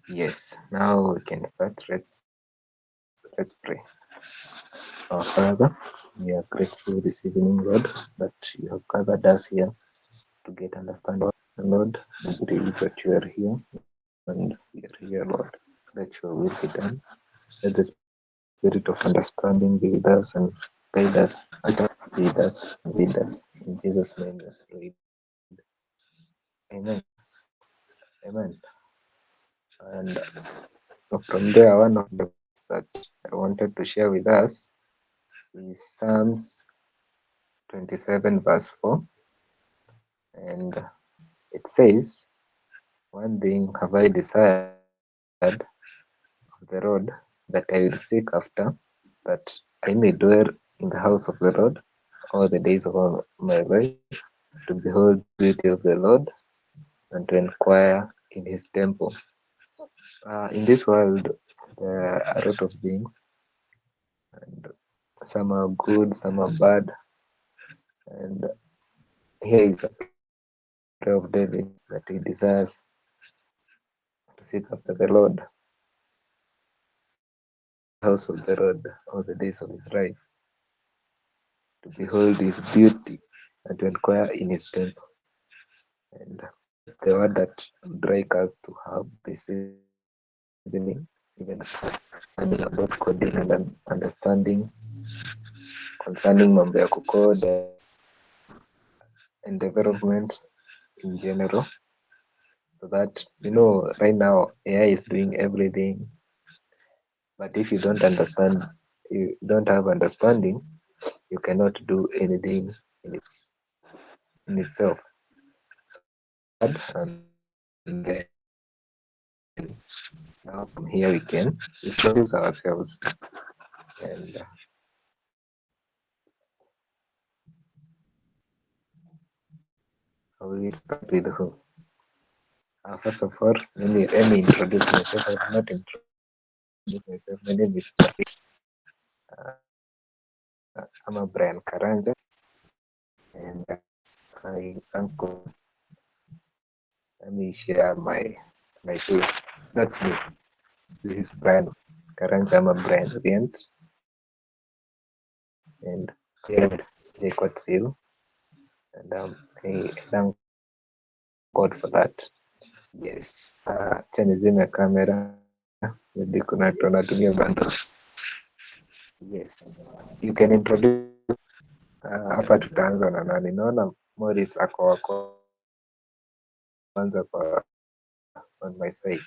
Yes, now we can start. Let's pray. Our Father, we are grateful this evening, Lord, that you have gathered us here to get understanding. Lord, we believe that you are here and we are here, Lord. Let your will be done. Let the spirit of understanding be with us and guide us. Lead us, lead us. In Jesus' name we have prayed. Amen. Amen. And from there, one of the that I wanted to share with us is Psalms 27, verse 4. And it says, one thing have I desired of the Lord, that I will seek after, that I may dwell in the house of the Lord all the days of all my life, to behold the beauty of the Lord and to inquire in his temple. In this world, there are a lot of things, and some are good, some are bad. And here is a prayer of David that he desires to seek after the Lord, the house of the Lord all the days of his life, to behold his beauty and to inquire in his temple. And that's the word that I'd like us to have this evening, even learning about coding and understanding concerning mambo ya kucode and development in general, so that right now AI is doing everything, but if you don't understand, you don't have understanding, you cannot do anything in itself. So we can start, and then now from here we can introduce ourselves. And I will start with who. First of all, let me introduce myself. I have not introduced myself. My name is Patrick. I'm a Brian Karanja, and I uncle. Let me share my face. That's me. This is Brian Karanja. I'm a Brian Orient, and Jacob Seal, and I thank God for that. Yes. Acha nizime kamera, maybe kuna watu wanatumia bundles. Yes, you can introduce. Hapa tutaanza na nani? Naona Morris ako wa kwanza on my side.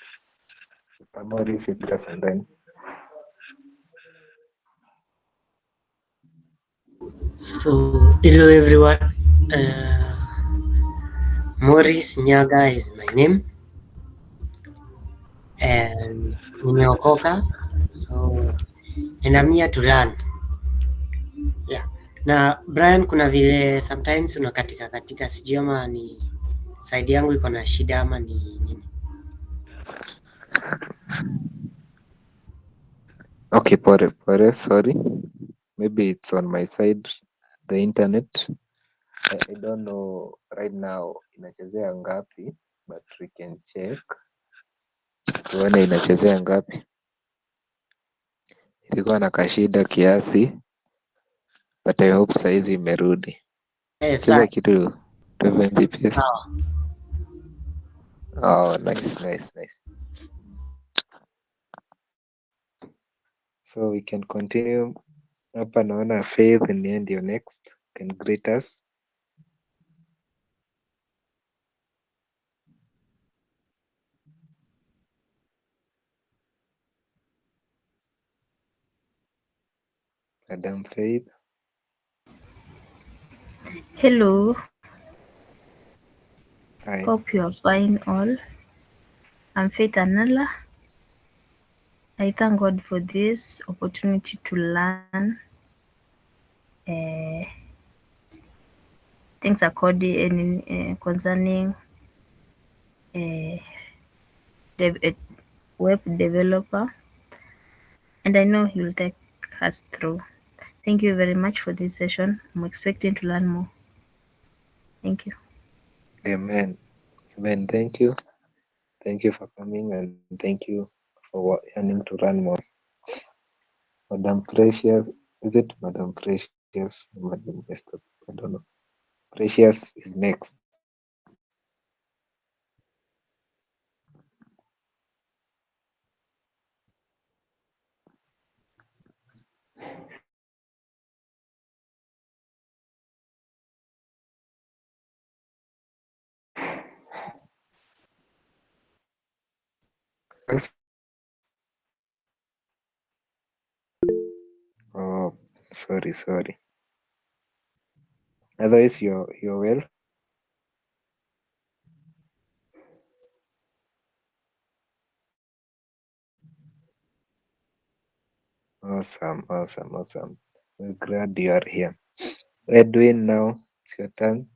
Morris is just, and then So, hello everyone. Morris Nyaga is my name, and nimeokoka. So, and I'm here to learn. Yeah. Na Brian, kuna vile sometimes unakatika katika, sijui ama ni side yangu iko na shida ama ni nini. okay, pore, sorry. Maybe it's on my side, the internet. I don't know right now inachezea ngapi, but we can check tuone inachezea ngapi. Ilikuwa na kashida kiasi, but I hope saizi imerudi kila Sawa. kitu 7 Gbps. Sawa. Oh, nice. So we can continue. Hapa naona Faith ni ndio next, can greet us. Madam Faith. Hello, Hi. hope you are fine all. I'm Faith Anala. I thank God for this opportunity to learn things according concerning a web developer, and I know he will take us through. Thank you very much for this session. I'm expecting to learn more. Thank you. Amen. Thank you. Thank you for coming and thank you for yearning to learn more. Madam Precious, is it Madam Precious? Madam Esther, I don't know. Precious is next. Oh, sorry. Otherwise, you're well. Awesome. We're glad you are here. Edwin, now it's your turn.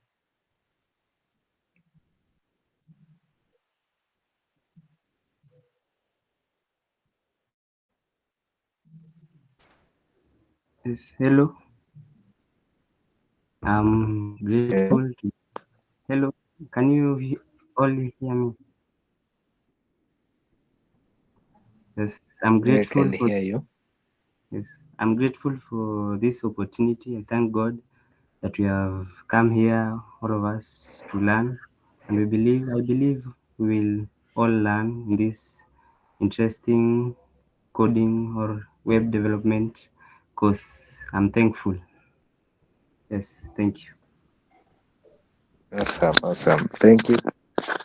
Yes, hello. I'm Yeah, grateful to. Hello, can you all hear me? Yes, I'm yeah, I grateful can for. hear you. Yes, I'm grateful for this opportunity. I thank God that we have come here, all of us, to learn, and I believe we will all learn in this interesting coding or web development course. I'm thankful. Yes, thank you. Awesome. Thank you.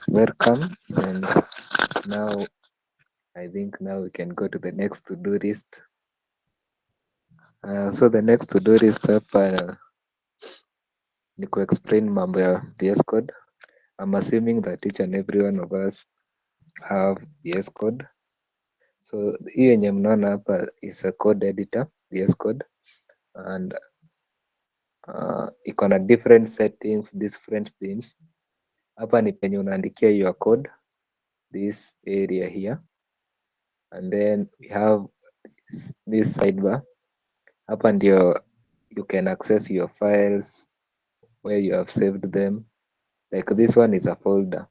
Welcome. And now I think now we can go to the next to-do list. So the next to-do list hapa ni ku-explain mambo ya VS Code. I'm assuming that each and every one of us have VS Code. So hii yenye mnaona hapa is a code editor, VS Code, and iko na different settings, different themes. Hapa ni penye unaandikia your code, this area here, and then we have this sidebar. Hapa ndio you can access your files where you have saved them. Like this one is a folder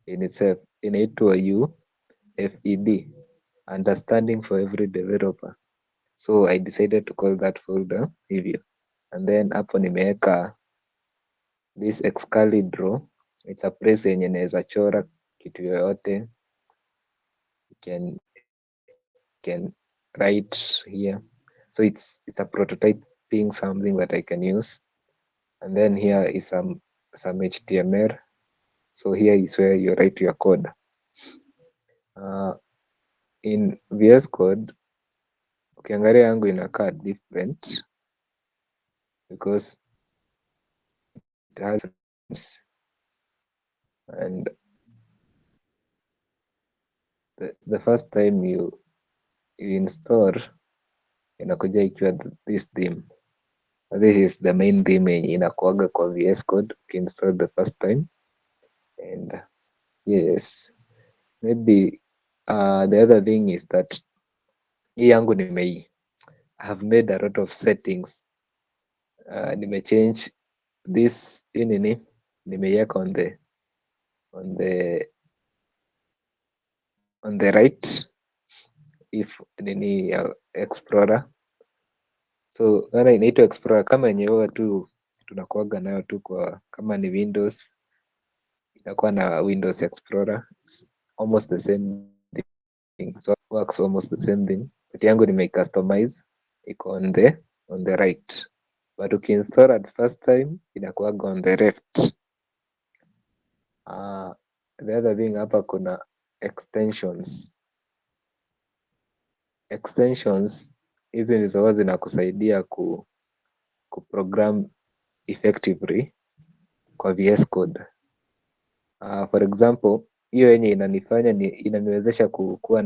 in itself, inaitwa UFED, understanding for every developer. So I decided to call that folder hivyo, and then hapo nimeweka this Excalibur. It's a place yenye naweza chora kitu yoyote. You can write here. So it's a prototyping something that I can use. And then here is some HTML. So here is where you write your code. In VS Code ukiangalia yangu inakaa different because it has, and the first time you install inakuja ikiwa this theme. This is the main theme yenye inakuaga kwa VS Code ukiinstall the first time, and yes, maybe the other thing is that hii yangu I have made a lot of settings. Nimechange this nini, nimeiweka on the right if nini explorer. So ana inaitwa explorer kama yenye huwa tu tunakuaga nayo tu kwa kama ni Windows itakuwa na Windows Explorer. It's almost the same thing. So works almost the same thing. But yangu nimeicustomize iko on the right. But ukiinstall at first time inakuwaga on the left. The other thing hapa kuna extensions. Extensions hizi ndizo huwa zinakusaidia kuprogram effectively kwa VS Code. For example, hiyo yenye inanifanya inaniwezesha kuwa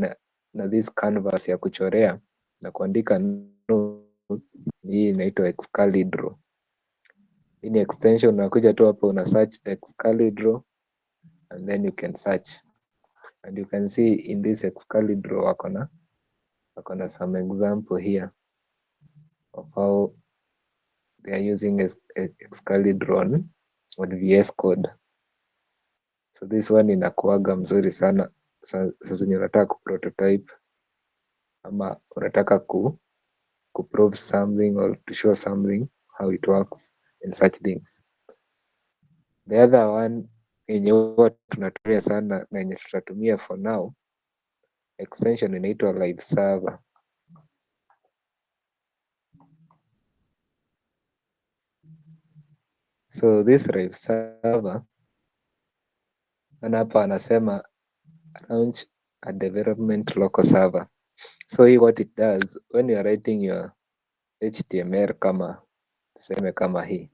na this canvas ya kuchorea na kuandika notes. Hii inaitwa Excalibur. Hii ni extension, unakuja tu hapo una search Excalibur and then you can search, and you can see in this Excalibur wako na some example here of how they are using Excalibur on VS Code. So this one inakuaga mzuri sana sasa zenye unataka kuprototype ama unataka kuprove something or to show something how it works and such things. The other one yenye huwa tunatumia sana na yenye tutatumia for now, extension inaitwa live server. So this live server, na hapa anasema launch a development local server. So hii what it does when you are writing your HTML kama tuseme kama hii,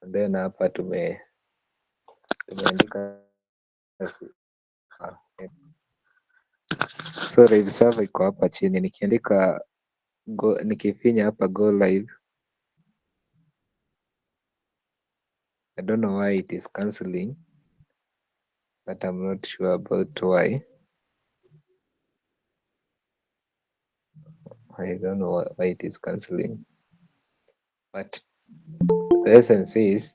and then hapa tumeandika so live server iko hapa chini, nikiandika nikifinya hapa go live, I don't know why it is cancelling, but I'm not sure about why. I don't know why it is cancelling, but the essence is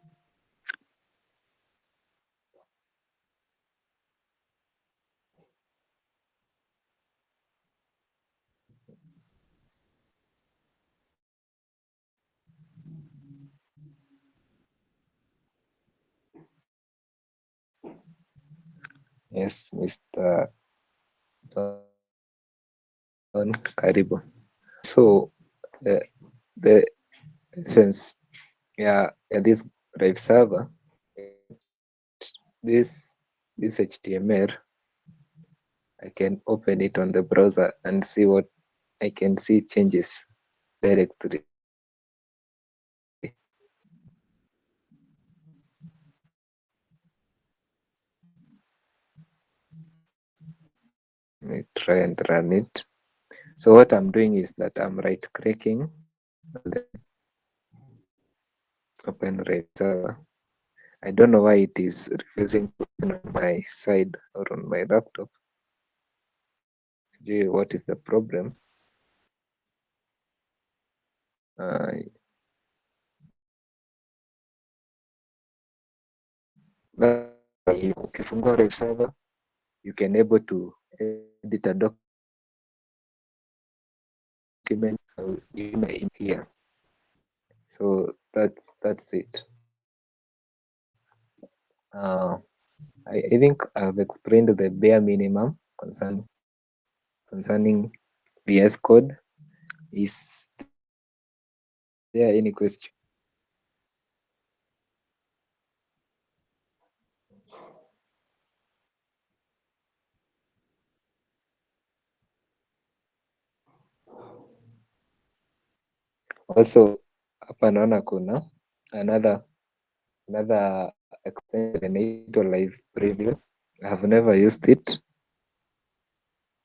yes, Mr. John Karibu. So the essence this live server, this HTML, I can open it on the browser and see what I can see changes directly. Let me try and run it. So what I'm doing is that I'm right clicking and then open live server. I don't know why it is refusing to open on my side or on my laptop. What is the problem? Ukifungua live server, you can able to edit a document in here. So that's it. I think I've explained the bare minimum concerning VS Code. Is there any question? Also hapa naona kuna another extension inaitwa live preview. I have never used it.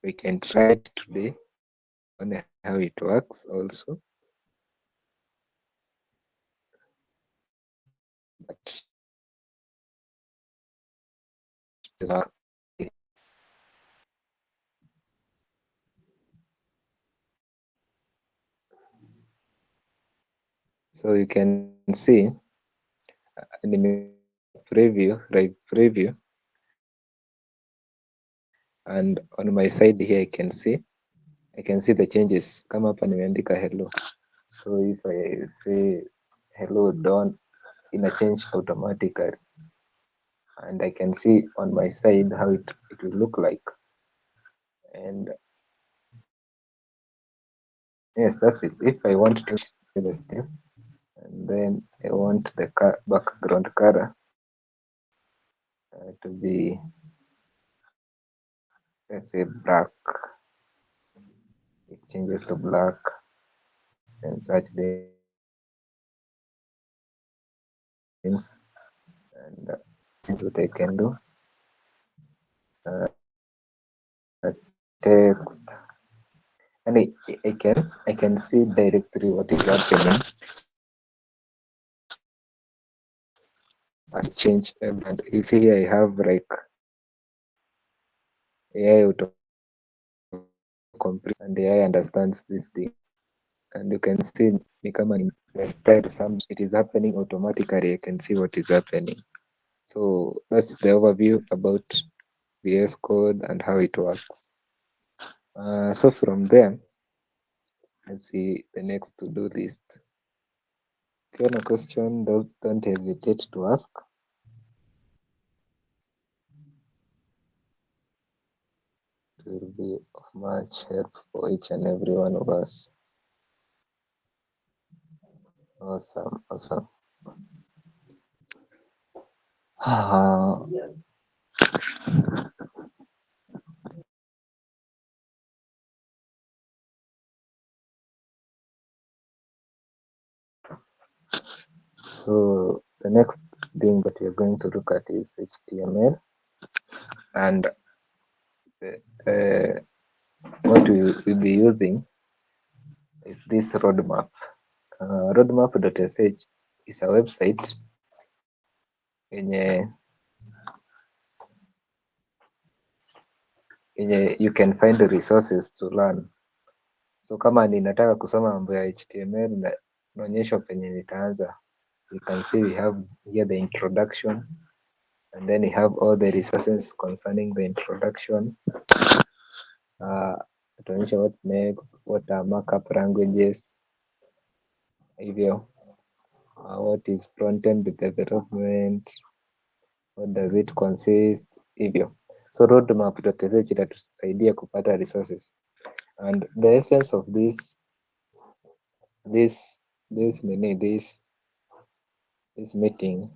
We can try it today on how it works also. But so you can see live preview, and on my side here I can see the changes. Kama hapa nimeandika hello, so if I say hello Don, ina change automatically, and I can see on my side how it will look like. And yes, that's it. If I want to change the step, and then I want the background color to be, let's say, black. It changes to black and such things. And this is what I can do. Text, and I can see directly what is happening. I change, and if here I have like AI auto complete, and AI understands this thing, and you can see ni kama it is happening automatically. I can see what is happening. So that's the overview about VS Code and how it works. So from there, let's see the next to-do list. If you have a question, don't hesitate to ask. It will be of much help for each and every one of us. Awesome, awesome. So the next thing that we're going to look at is HTML, and what we'll be using is this roadmap. Roadmap.sh is a website yenye you can find the resources to learn. So kama ninataka kusoma mambo ya HTML naonyeshwa penye nitaanza. You can see we have here the introduction, and then we have all the resources concerning the introduction. Tuonyesha what next, what are markup languages, hivyo what is front-end development, what does it consist, hivyo. So roadmap.sh itatusaidia kupata resources, and the essence of this meeting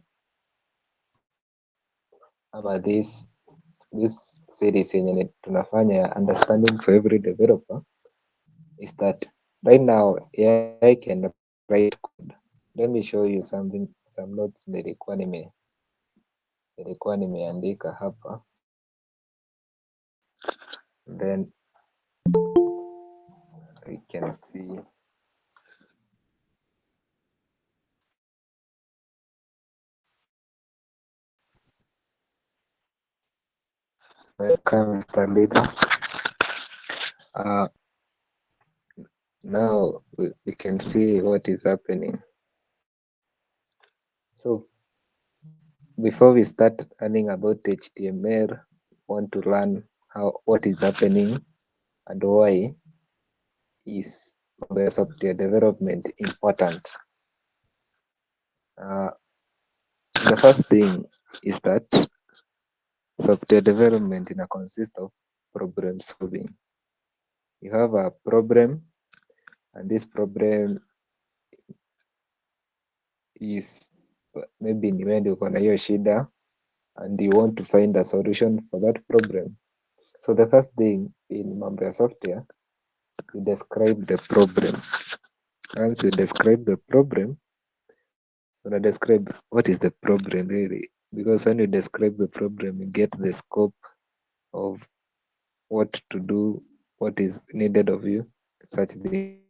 ama this series yenye tunafanya understanding for every developer is that right now AI can write code. Let me show you some notes nilikuwa nimeandika hapa, then we can see welcome Mr. Leader. Now we can see what is happening. So before we start learning about HTML, want to learn what is happening and why is the software development important. The first thing is that software development consists of problem solving. You have a problem, and this problem is maybe ni wewe ndio uko na hiyo shida and you want to find a solution for that problem. So the first thing in mambo ya software, you describe the problem. Once you describe the problem, you describe what is the problem really, because when you describe the problem, you get the scope of what to do, what is needed of you, such things.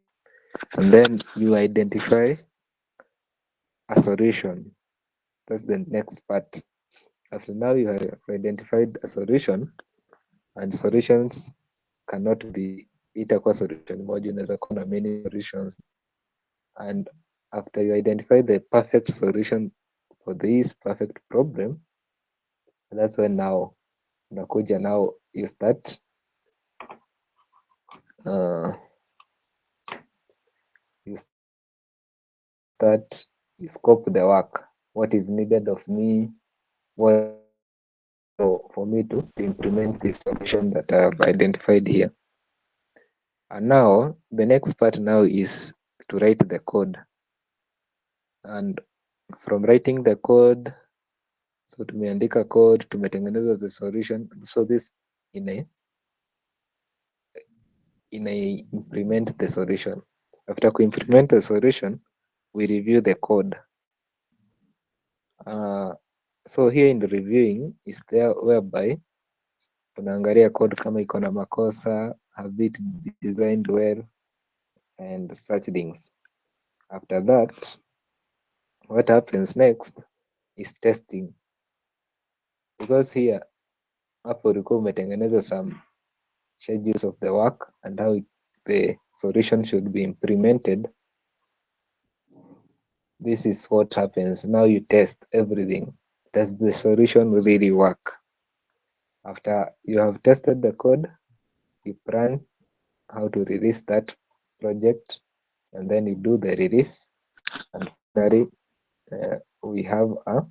And then you identify a solution. That's the next part. After now you have identified a solution, and solutions cannot be itakuwa solution moja, inaweza kuwa na many solutions. And after you identify the perfect solution for this perfect problem, that's when now unakuja now you start you scope the work, what is needed of me, what for me to implement this solution that I have identified here. And now the next part now is to write the code, and from writing the code, so tumeandika code, tumetengeneza the solution, so this ina implement the solution. After to implement the solution, we review the code. So here in the reviewing is there whereby tunaangalia code kama iko na makosa, have it designed well and such things. After that, what happens next is testing, because here hapo ulikuwa umetengeneza some schedules of the work and how the solution should be implemented. This is what happens now. You test everything, does the solution really work? After you have tested the code, you plan how to release that project, and then you do the release, and finally we have a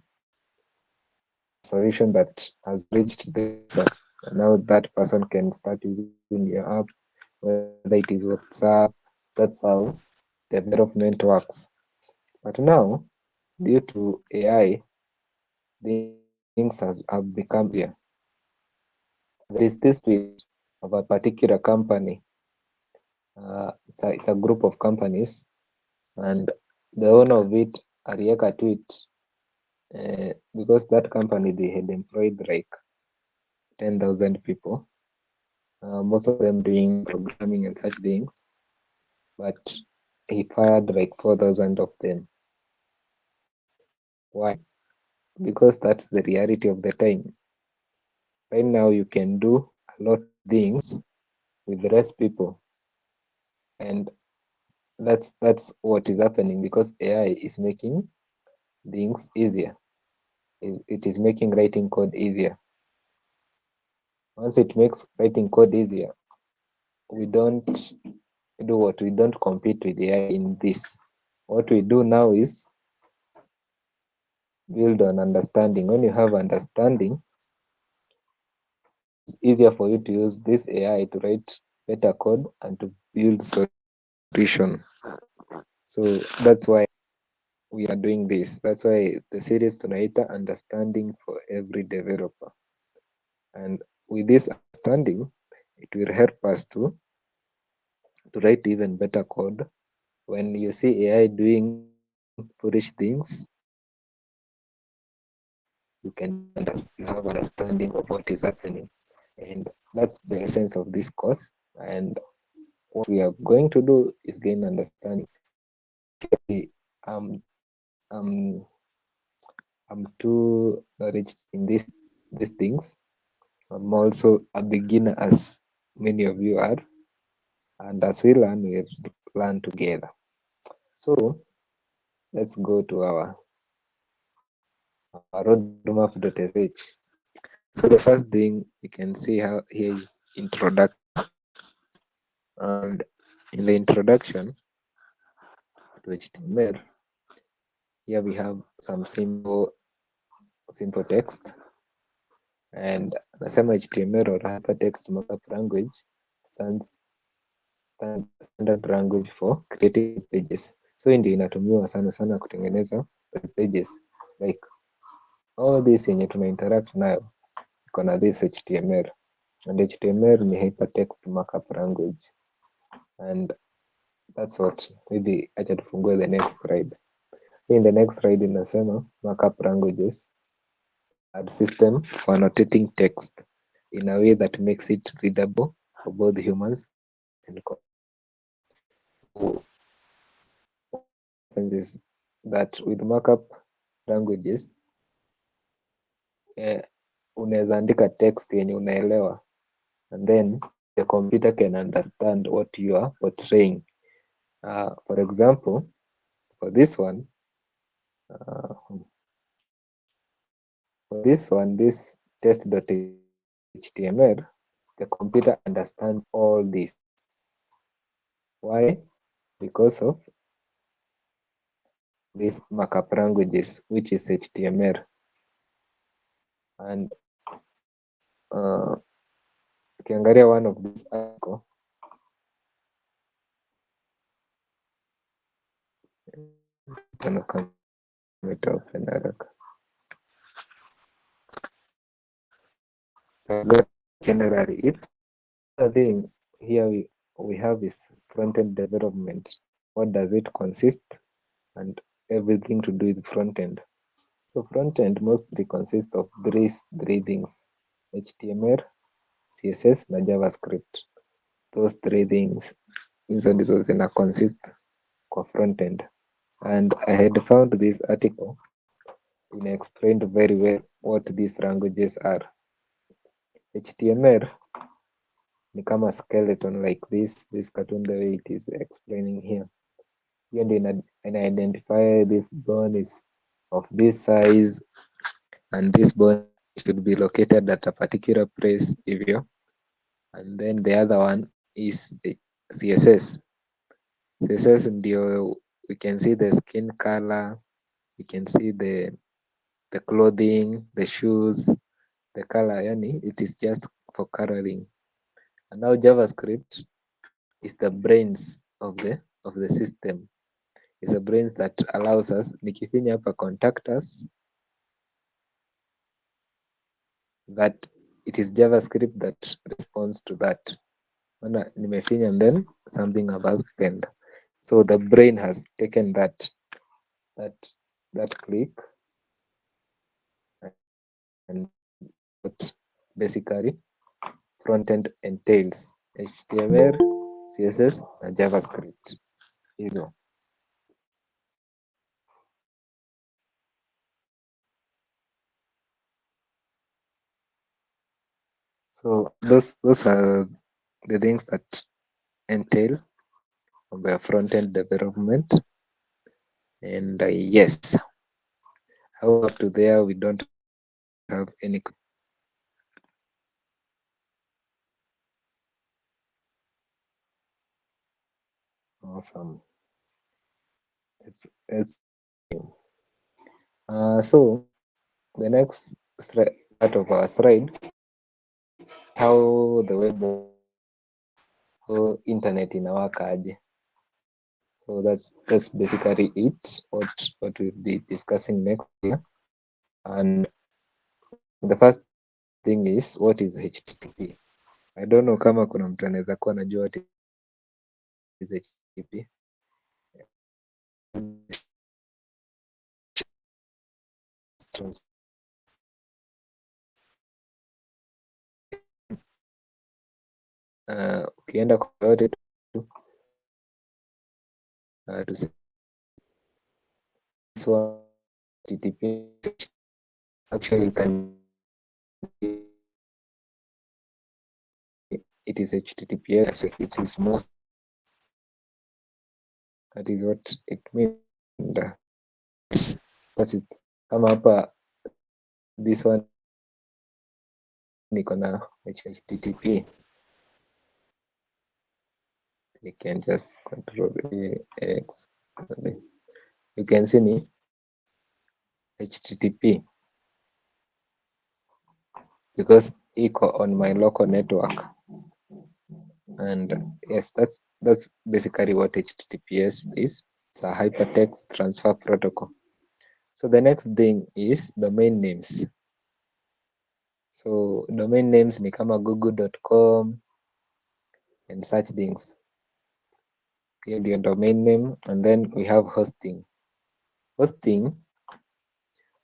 solution that has reached the user. And now that person can start using your app, whether it is WhatsApp. That's how development works. But now, due to AI, things have become easier. There is this tweet of a particular company. It's a group of companies, and the owner of it aliweka tweet because that company, they had employed like 10,000 people, most of them doing programming and such things, but he fired like 4,000 of them. Why? Because that's the reality of the time. Right now, you can do a lot of things with less people, and that's what is happening because AI is making things easier. It is making writing code easier. Once it makes writing code easier, we don't do what? We don't compete with AI in this. What we do now is build on understanding. When you have understanding, it's easier for you to use this AI to write better code and to build solution. So that's why we are doing this. That's why the series tunaita understanding for every developer. And with this understanding, it will help us to write even better code. When you see AI doing foolish things, you can have understanding of what is happening. And that's the essence of this course. And what we are going to do is gain understanding. Actually, I'm too knowledge in these things. I'm also a beginner, as many of you are, and as we learn together. So let's go to our roadmap.sh. So the first thing you can see how here is introduction, and in the introduction to HTML, here we have some simple text, and nasema HTML or hypertext markup language stands standard language for creating pages. So hii ndio inatumiwa sana sana kutengeneza pages, like all this yenye tuna interact nayo iko na this HTML, and HTML ni hypertext markup language, and that's what maybe acha tufungue the next slide. In the next slide inasema markup languages are system for annotating text in a way that makes it readable for both humans and is that with markup languages unaweza andika text yenye unaelewa, and then the computer can understand what you are portraying. For example, for this one, this test.html, the computer understands all this. Why? Because of these markup languages, which is HTML. And ukiangalia one of these article, generally it's the thing here we have is front-end development. What does it consist? And everything to do with front-end. So front-end mostly consists of three things: HTML, CSS na JavaScript. Those three things hizo ndizo zina consist kwa front-end. And I had found this article and explained very well what these languages are. HTML ni kama skeleton, like this cartoon, the way it is explaining here. Hiyo ndio ina identify this bone is of this size and this bond should be located at a particular place hivyo. And then the other one is the CSS. CSS ndio we can see the skin color, we can see the clothing, the shoes, the color, yani it is just for coloring. And now JavaScript is the brains of the system. It's the brains that allows us, nikifinya hapa contact us, that it is JavaScript that responds to that. Mana nimefinya and then something has happened. So the brain has taken that click and what basically front-end entails HTML, CSS na JavaScript. Hizo. So those are the things that entail on the front-end development. And yes, how up to there we don't have any. Awesome. It's so the next part of our slide, how the web or internet inawaka aje. So that's basically it. What we'll be discussing next year. And the first thing is, what is HTTP? I don't know kama kuna mtu anaweza kuwa anajua what is HTTP. Ukienda kwa yote tu HTTP actually it is HTTPS. It is most, that is what it means. But it kama hapa this one niko na HTTP, you can just control X. You can see me HTTP because iko on my local network. And yes, that's basically what HTTPS is. It's a hypertext transfer protocol. So the next thing is domain names. So domain names ni kama google.com and such things. Hiyo ndio domain name. And then we have hosting. Hosting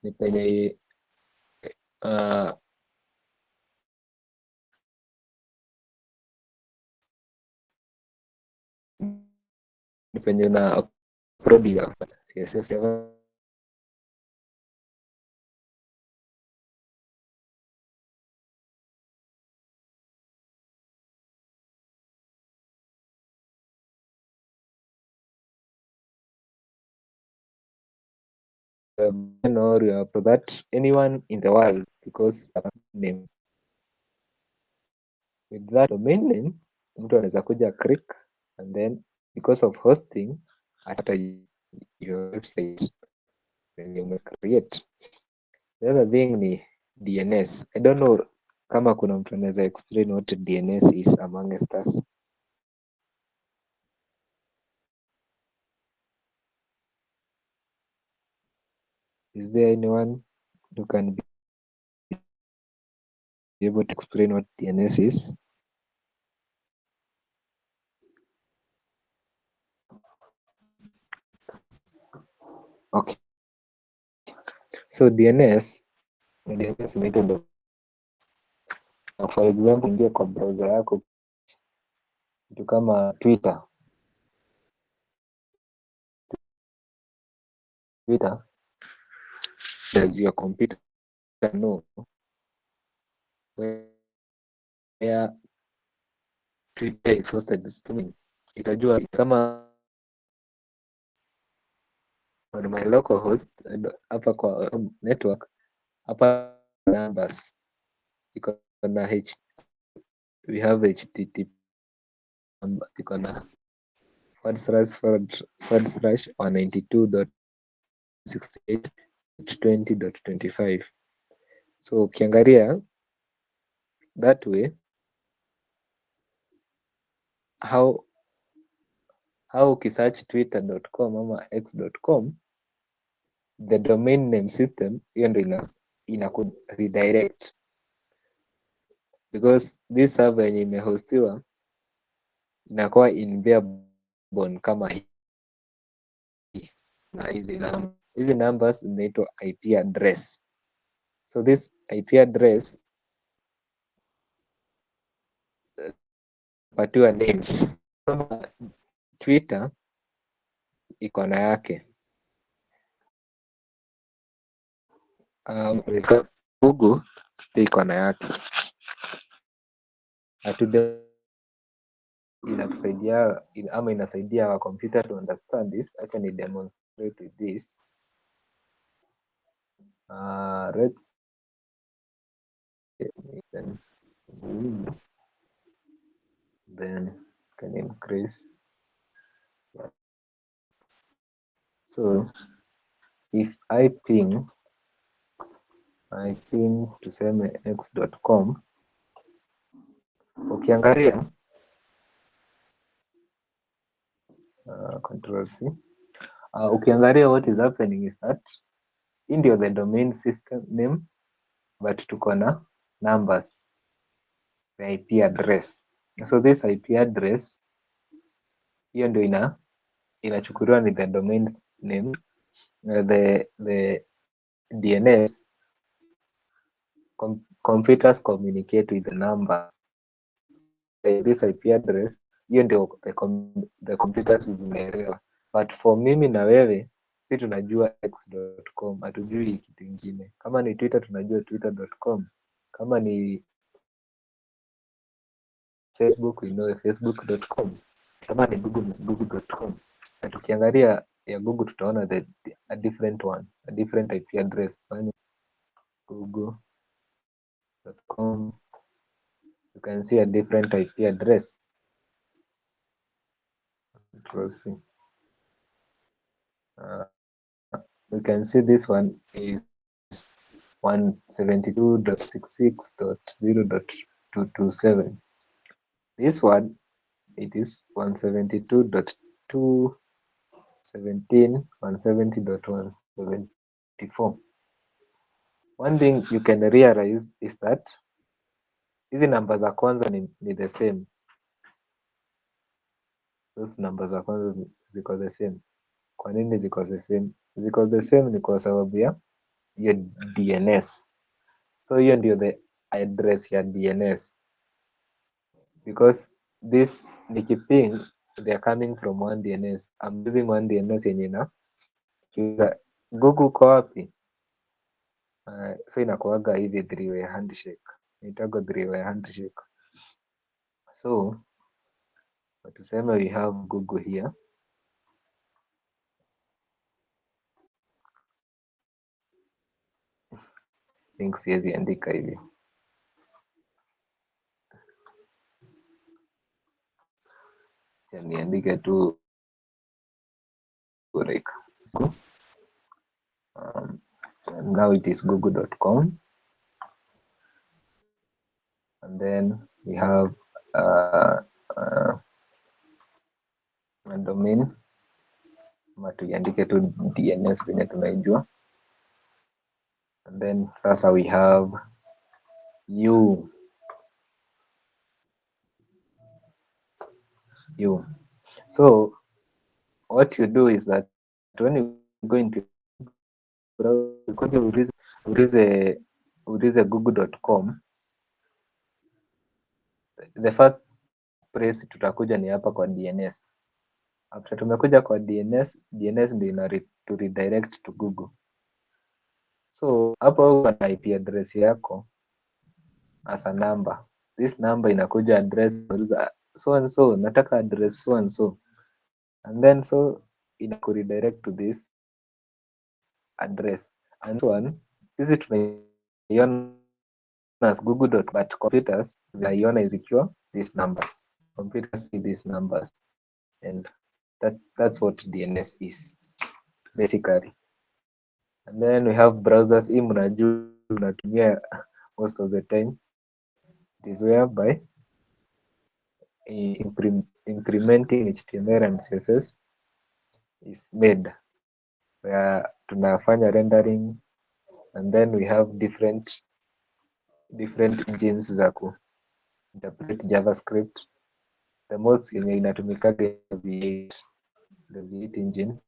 ni penye ni penye na upload your CSS or for that anyone in the world, because name with that domain name mtu anaweza kuja click and then because of hosting hata your website when you create. The other thing ni DNS. I don't know kama kuna mtu anaweza explain what DNS is amongst us. Is there anyone who can be able to explain what DNS is? Okay. So DNS inaitwa, for example, ingia kwa browser yako kitu kama Twitter does your computer know where Twitter is hosted? Itajua kama on my local host hapa kwa network hapa numbers iko na we have http iko na //192.68.20.25. So ukiangalia that way how ukisearch twitter.com ama x.com, the domain name system hiyo ndo ina redirect, because this server yenye imehostiwa inakuwa in barebone kama hii, na hizi numbers zinaitwa IP address. So this IP address patiwa names. Kama Twitter iko na yake, Google pia iko na yake. Inatusaidia ama inasaidia our computer to understand this. Acha ni demonstrate with this. Let's then can increase. So if I ping tuseme x.com, ukiangalia control C, ukiangalia what is happening is that hii ndio the domain system name, but tuko na numbers, the IP address. So this IP address hiyo ndio inachukuliwa ni the domain name, the DNS. Computers communicate with the number, this IP address hiyo ndio the computers zimeelewa, but for mimi na wewe si tunajua x.com, hatujui kitu ingine. Kama ni Twitter tunajua twitter.com, kama ni Facebook we know facebook.com, kama ni Google ni google.com. Na tukiangalia ya Google tutaona a different one, a different IP address, google.com, you can see a different IP address. You can see this one is 172.66.0.227. This one, it is 172.217.170.174. One thing you can realize is that hizi namba za kwanza ni the same. Those namba za kwanza ziko the same. Kwa nini ziko the same? Ziko the same ni kwa sababu ya hiyo DNS. So hiyo ndio the address ya DNS, because this nikiping they are coming from one DNS. I'm using one DNS yenye na Google kwa wapi? So inakuaga hivi three-way handshake, itago three-way handshake. So tuseme we have Google here. Think siwezi andika hivi. Niandike tu like now it is google.com, and then we have a domain, ama tuiandike tu DNS venye tunaijua, and then sasa we have you. So what you do is that when you go into ulize google.com, the first place tutakuja ni hapa kwa DNS. After tumekuja kwa DNS ndio ina redirect to Google. So hapo una IP address yako as a number. This number inakuja address so and so, nataka address so and so, and then so inaku redirect to this address, and so on. Sisi as Google, but computers zinaiona zikiwa these numbers. Computers see these numbers, and that's what DNS is basically. And then we have browsers. Hii mnajua unatumia most of the time. It is whereby incrementing HTML and CSS is made, where tunafanya rendering, and then we have different engines za ku interpret JavaScript. The most yenye inatumikaga V8, the V8 engine,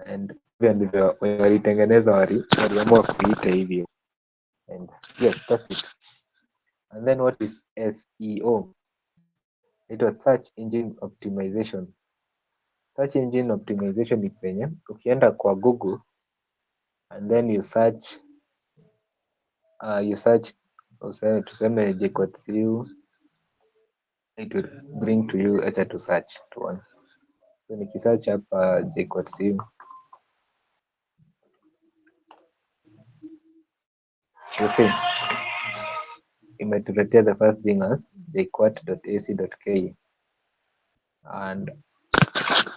and hivyo ndivyo walitengeneza, waliamua kuita hivyo. And yes, that's it. And then what is SEO? It was search engine optimization. Search engine optimization ni penye ukienda kwa Google and then you search tuseme JKotSEO, it will bring to you, acha to search tuone. So nikisearch hapa JKotSEO, you see imetuletea the first thing as jquat.ac.ke, and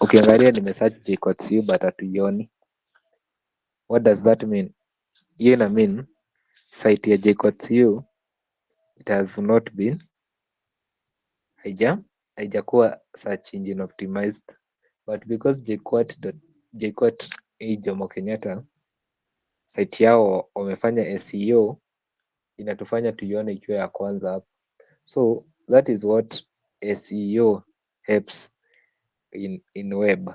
ukiangalia nimesearch JKotSEO but hatuioni. What does that mean? Hiyo ina mean site ya JKotSEO it has not been haijakuwa search engine optimized, but because JKuat hii Jomo Kenyatta site yao wamefanya SEO, inatufanya tuione ikiwa ya kwanza hapa. So that is what SEO helps in web.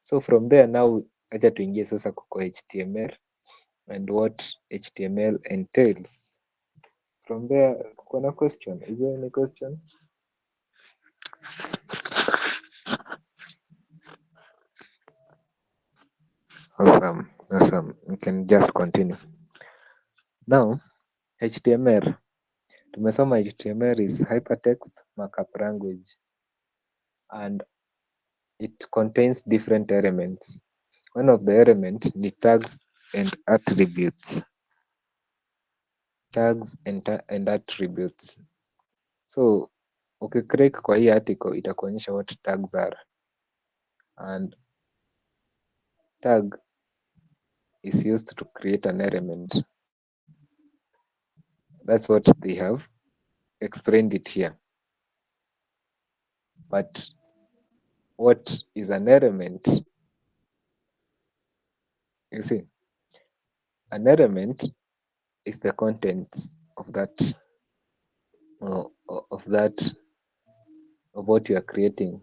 So from there now, acha tuingie sasa kwa HTML and what HTML entails. From there, kuna question? Is there any question? Awesome. You can just continue. Now, HTML. Tumesoma HTML is hypertext markup language, and it contains different elements. One of the elements ni tags and attributes. Tags and attributes. So ukiclick kwa hii article itakuonyesha what tags are, and tag is used to create an element. That's what they have explained it here. But what is an element? You see, an element is the contents of what you are creating.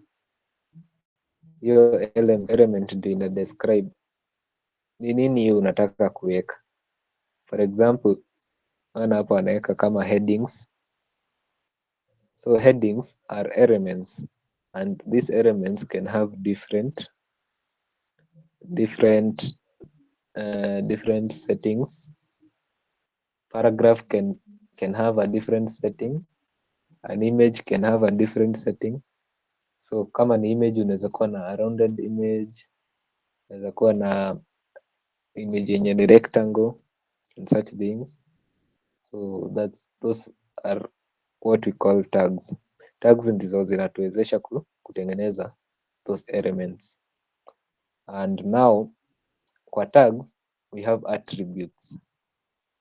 Hiyo element ndio ina describe ni nini hiyo unataka kuweka. For example, ana hapo anaweka kama headings. So headings are elements, and these elements can have different settings. Paragraph can have a different setting. An image can have a different setting. So kama ni image unaweza kuwa na rounded image, unaweza kuwa na image yenye ni rectangle and such things. So those are what we call tags. Tags ndizo zinatuwezesha kutengeneza those elements. And now kwa tags we have attributes.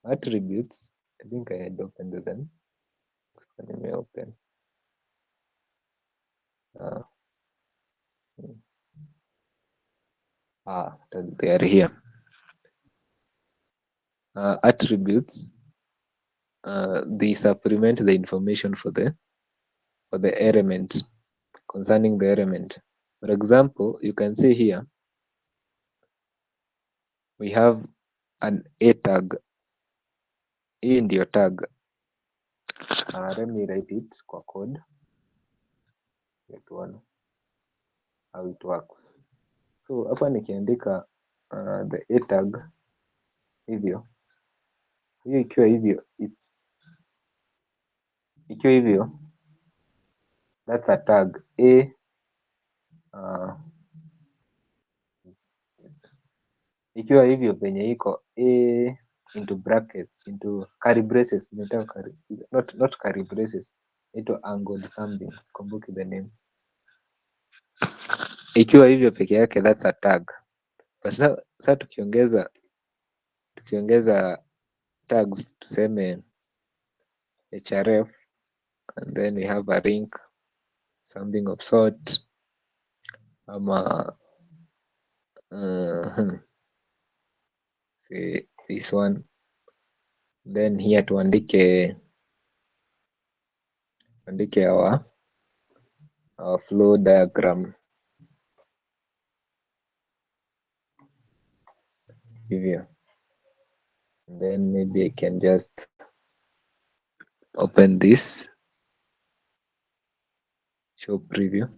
Attributes, I think I had opened them. Let me open. They are here. Attributes, they supplement the information for the element, concerning the element. For example, you can see here we have an A tag. Hii ndio tag. Let me write it kwa code. Get one. How it works. So hapa nikiandika the A tag hivyo, hiyo ikiwa hivyo, that's a tag A. Ikiwa hivyo penye iko A into brackets, into curly braces, not curly braces, into angled something, kumbuki the name. Ikiwa hivyo peke yake, that's a tag. Sasa tukiongeza tags, tuseme href, and then we have a link, something of sort, ama say this one, then here tuandike our flow diagram hivyo, and then maybe I can just open this, show preview.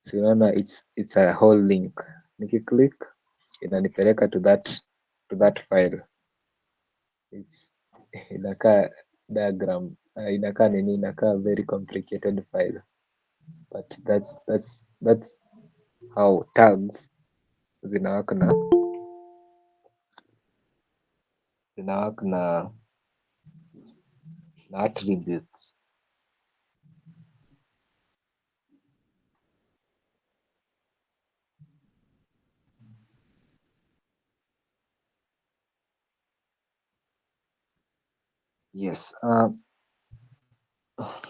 So unaona it's a whole link, nikiclick inanipeleka to that file. It's inakaa diagram, inakaa very complicated file, but that's how tags zinawaka na attributes. Yes,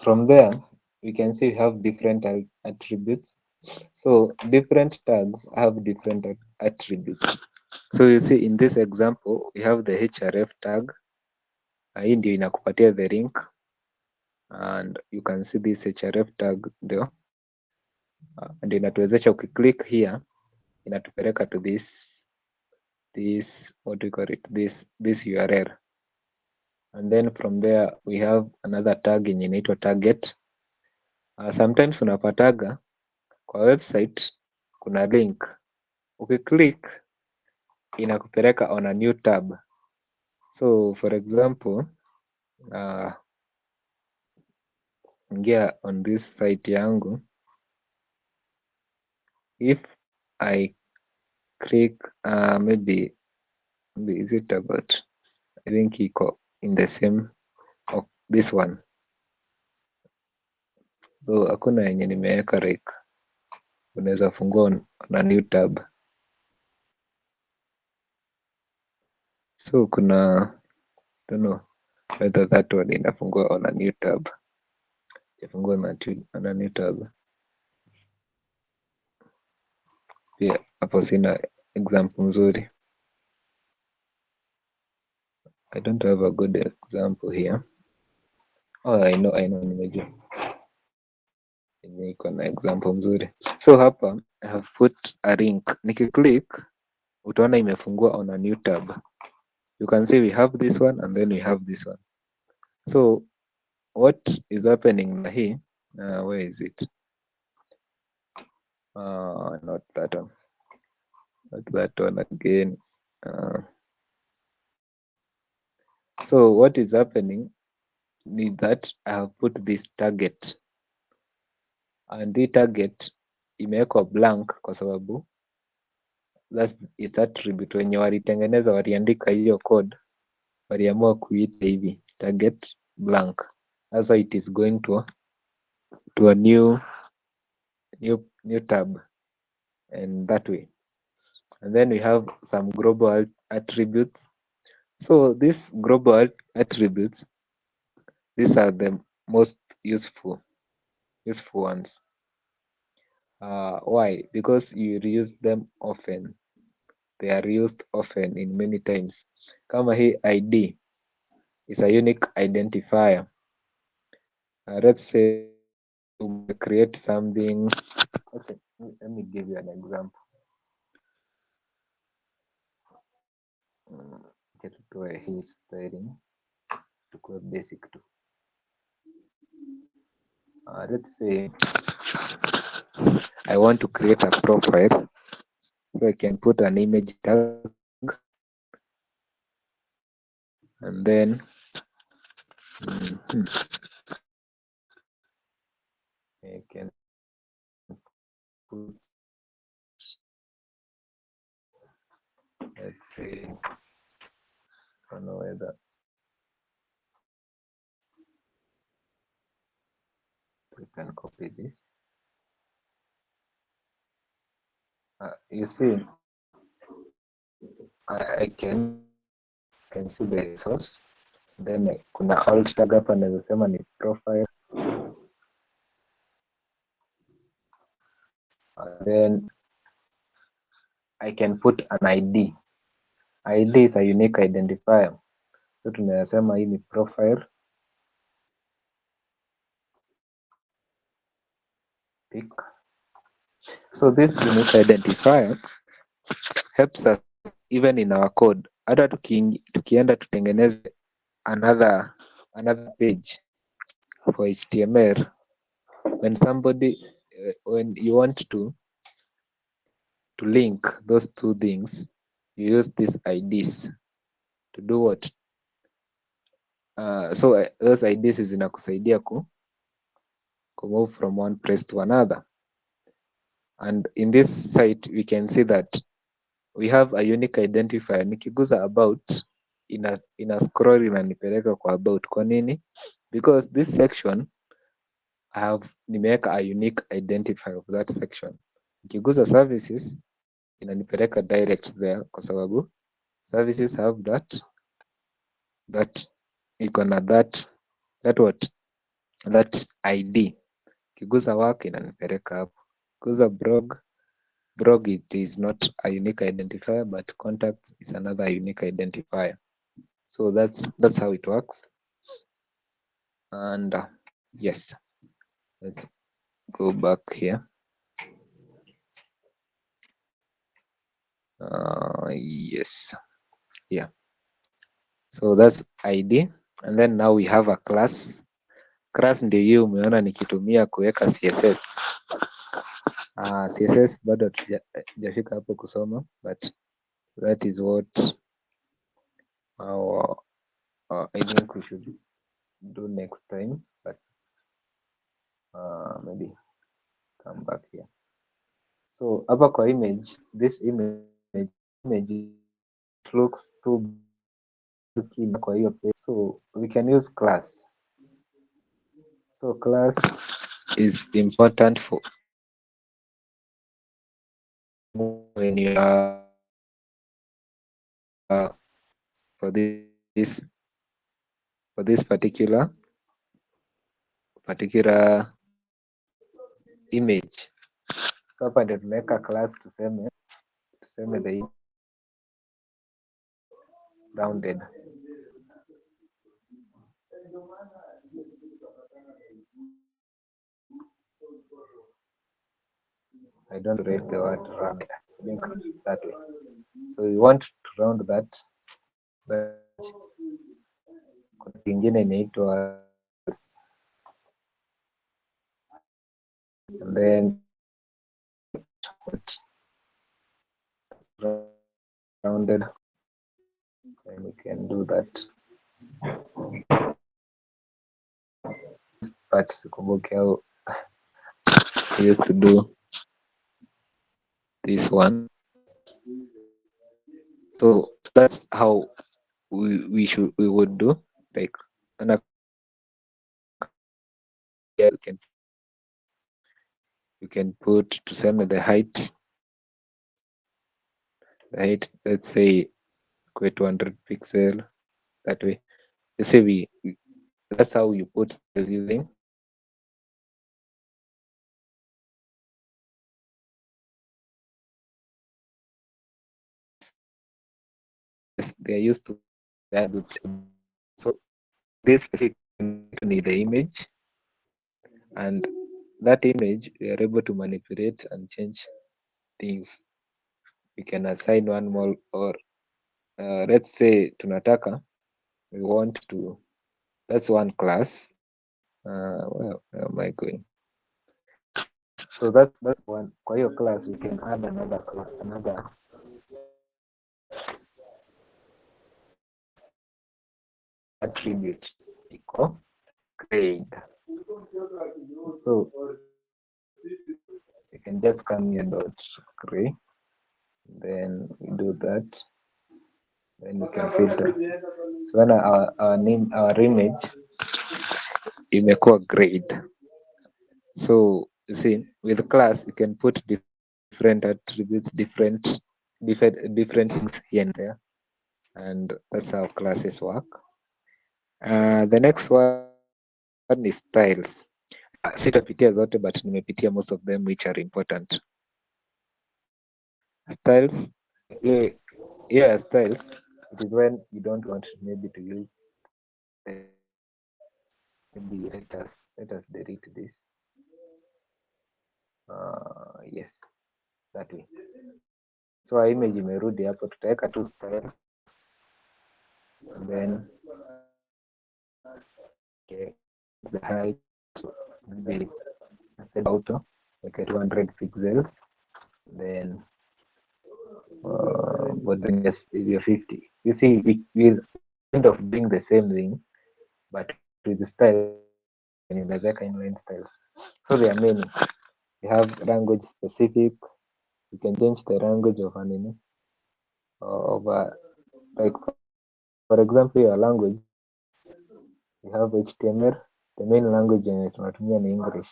from there we can see we have different attributes. So different tags have different attributes. So you see in this example we have the href tag. Hii ndio inakupatia the link, and you can see this href tag ndio ndio inatuwezesha ukiclick here inatupeleka to this what do you call it, this URL, and then from there we have another tag yenye inaitwa target. Sometimes unapataga kwa website kuna link, ukiclick inakupeleka on a new tab. So for example, ingia on this site yangu, if I click maybe is it about, I think iko in the same of this one, so hakuna yenye nimeweka like unaweza fungua on a new tab. So kuna don't know whether that one inafungua on a new tab, ifungua on a new tab. Pia hapo sina example nzuri, I don't have a good example here. Oh, I know nimejua yenye iko na example nzuri. So hapa I have put a link, nikiclick utaona imefungua on a new tab. You can see we have this one and then we have this one. So what is happening na hii, where is it? Not that one, not that one again. So what is happening is that I have put this target, and the target imewekwa blank kwa sababu that's its attribute. Wenye walitengeneza waliandika hiyo code waliamua kuita hivi target blank, that's why it is going to a new tab, and that way. And then we have some global attributes. So these global attributes, these are the most useful ones. Why? Because you reuse them often. They are used often in many times. Kama hii ID is a unique identifier. Let's say to create something. Okay, let me give you an example. Tutoe hii styling, tukue basic tu. Let's say I want to create a profile, so I can put an image tag, and then I can put, let's say don't know whether we can copy this. You see, I can see the source, then kuna alt tag hapa naweza sema ni profile, then I can put an ID. ID is a unique identifier, so tunaweza sema hii ni profile pic. So this unique identifier helps us even in our code. Hata tukienda tutengeneze another page for HTML, when you want to link those two things, you use these IDs to do what? So those IDs zinakusaidia ku move from one place to another. And in this site we can see that we have a unique identifier. Nikiguza about, ina scroll inanipeleka kwa about. Kwa nini? Because this section nimeweka a unique identifier of that section. Nikiguza services inanipeleka direct there kwa sababu services have that iko na that ID. Kiguza work inanipeleka hapo. Kiguza blog, it is not a unique identifier, but contacts is another unique identifier. So that's how it works. And yes, let's go back here. Yes, yeah. So that's ID, and then now we have a class. Class ndio hiyo umeona nikitumia kuweka CSS. CSS bado tujafika hapo kusoma, but that is what I think we should do next time, but maybe come back here. So hapa kwa image, this image looks too big kwa hiyo page, so we can use class. So class is important for when you are for this particular image. So hapa ndio tunaweka class, tuseme the rounded. I don't write the word rounded. I think it's that way. So we want to round that. Kuna kingine inaitwa and then rounded, and we can do that. But sikumbuke how we used to do this one. So that's how we would do, like, and you can put to tuseme the height, let's say 200 pixel, that way. You say that's how you put using they are used to that. So this need the image, and that image we are able to manipulate and change things. We can assign one more, or let's say tunataka, we want to, that's one class. Where am I going? So that's one. Kwa hiyo class we can add another class, another attribute equal grade. So you can just come here dot grade, then we do that, then we can filter. So when our image imekuwa grade. So you see, with class you can put different attributes, different things here and there, and that's how classes work. The next one is styles. Sitapitia zote but nimepitia most of them which are important. Styles, styles. It is when you don't want maybe to use maybe let us delete this. Yes, that way. So our image imerudi hapo, tutaweka tu style and then the height maybe auto like 200 pixels, then but then yes, your 50. You see, we kind of doing the same thing, but with the style in the back inline style. So there are many. You have language specific. You can change the language of an like for example your language. You have HTML. The main language yenye tunatumia ni English,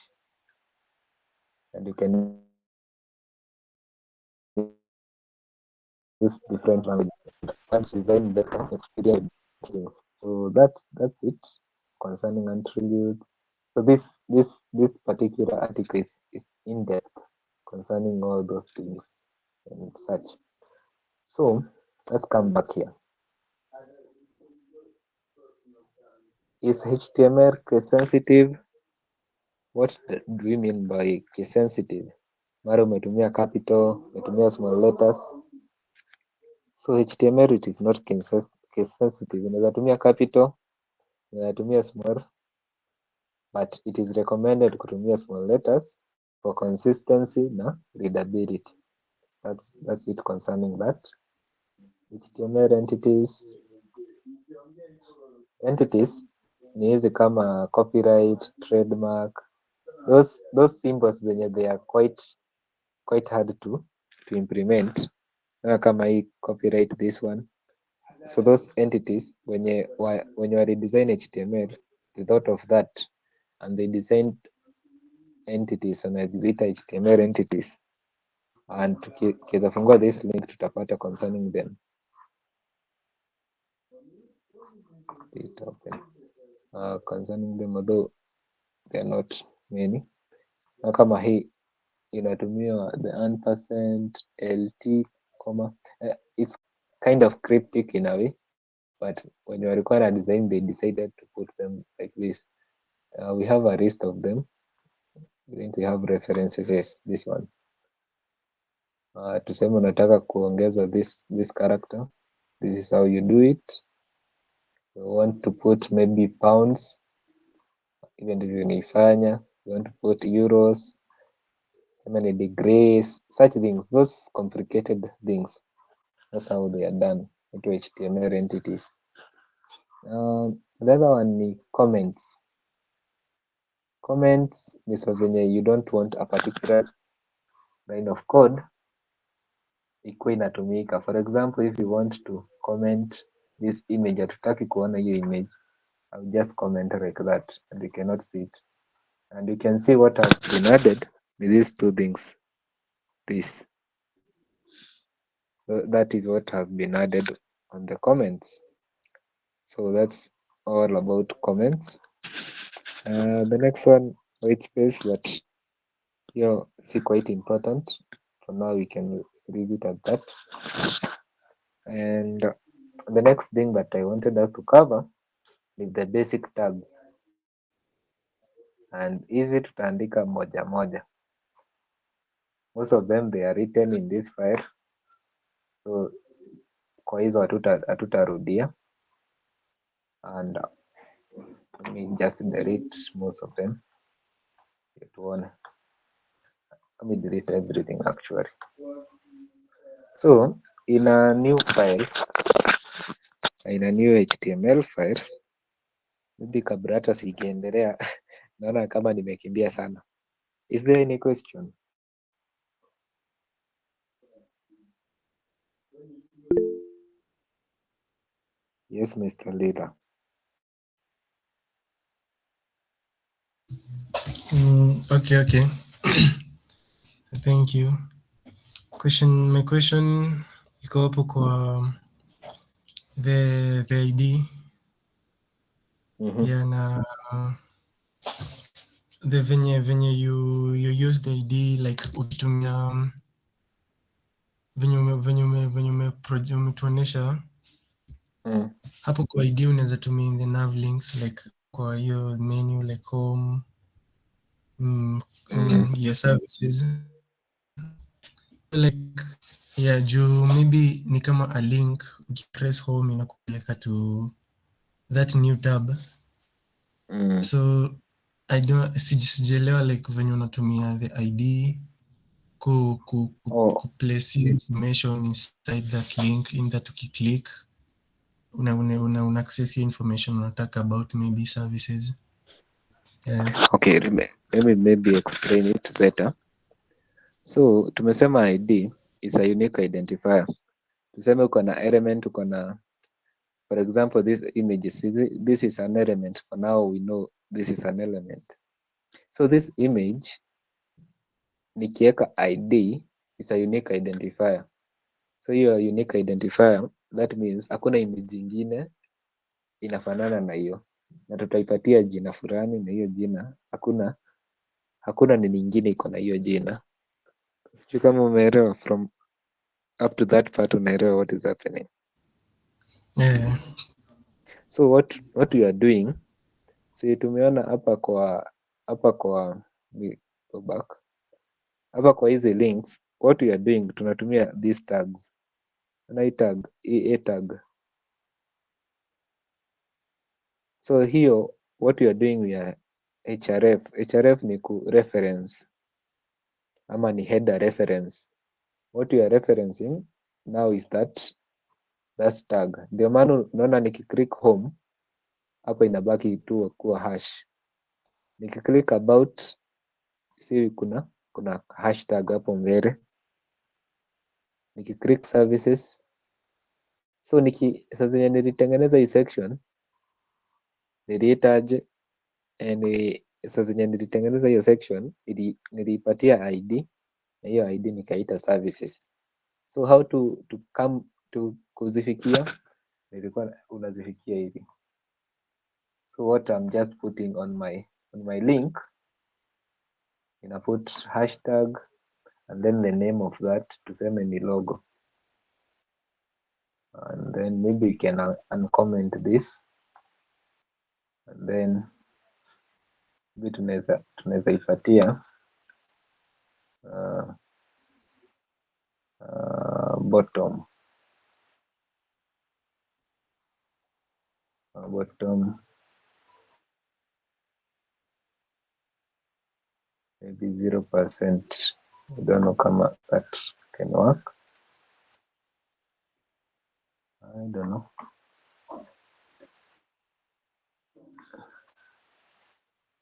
and you can use different languages. That's design better experience. So that's it concerning attributes. So this particular article is in depth concerning all those things and such. So let's come back here. Is HTML case sensitive? What do we mean by case sensitive? Mara umetumia capital, umetumia small letters. So HTML it is not case sensitive. Unaweza tumia capital, unaweza tumia small, but it is recommended kutumia small letters for consistency na readability. That's it concerning that. HTML entities ni hizi kama copyright, trademark, those symbols zenye they are quite hard to implement. Kama hii copyright, this one. So those entities wenye walidesign HTML they thought of that and they designed entities wanaziita HTML entities, and tukiweza fungua this link tutapata concerning them. It open. Concerning them, although they are not many. Na kama hii inatumia the ampersand lt comma, it's kind of cryptic in a way, but when you walikuwa na design they decided to put them like this. We have a list of them. I think we have references. Yes, this one. Tuseme unataka kuongeza this character, this is how you do it. You want to put maybe pounds, even if unaifanya, you want to put euros, many degrees, such things, those complicated things. That's how they are done into HTML entities. The other one is comments. Comments is when you don't want a particular line of code ikuwe inatumika. For example, if you want to comment this image, hatutaki kuona hiyo image, I'll just comment like that and you cannot see it. And you can see what has been added with these two things. This. So that is what has been added on the comments. So that's all about comments. The next one, white space, but see quite important. For now, we can leave it at that. And the next thing that I wanted us to cover is the basic tags. And easy tutaandika moja moja. Most of them they are written in this file. So kwa hizo hatutarudia. And let me just delete most of them. Let me delete everything actually. So in a new file, in a new HTML file, maybe kabla hata sikiendelea naona kama nimekimbia sana. Is there any question? Yes, Mr. Lila. Okay. Thank you. My question iko hapo kwa the ID. Mhm. Yeah, na the venye you use the ID like ukitumia venye umetuonesha hapo kwa ID unaweza tumia in the nav links like kwa hiyo menu like home your services like yeah, juu maybe ni kama a link ukipress home inakupeleka to that new tab so I don't sijaelewa like venye unatumia the ID ku place information inside that link in that ukiclick una access information unataka about maybe services. Okay, let me maybe explain it better. So tumesema ID is a unique identifier. Tuseme uko na element, uko na, for example, this image this is an element. For now we know this is an element. So this image nikiweka ID is a unique identifier. So hiyo unique identifier, that means hakuna image ingine inafanana na hiyo, na tutaipatia jina fulani, na hiyo jina hakuna nini ingine iko na hiyo jina. Sijui kama umeelewa, from up to that part unaelewa what is happening. Yeah. So what we are doing, so tumeona hapa kwa go back hapa kwa hizi links, what we are doing tunatumia these tags, na hii tag a tag. So hiyo what we are doing, we are href ni ku reference ama ni header reference. What we are referencing now is that tag. Ndio maana unaona nikiclick home hapa inabaki tu kuwa hash. Nikiclick about, si kuna hashtag hapo mbele. Nikiclick services, so sasa zenye nilitengeneza hii section nilihitaji sasa zenye nilitengeneza hiyo section niliipatia ID, na hiyo ID nikaita services. So how to come to kuzifikia, nilikuwa unazifikia hivi. So what I'm just putting on my link, ina put hashtag and then the name of that, tuseme ni logo, and then maybe you can uncomment this, and then maybe tunaweza ipatia bottom maybe 0%. I don't know kama that can work. I don't know.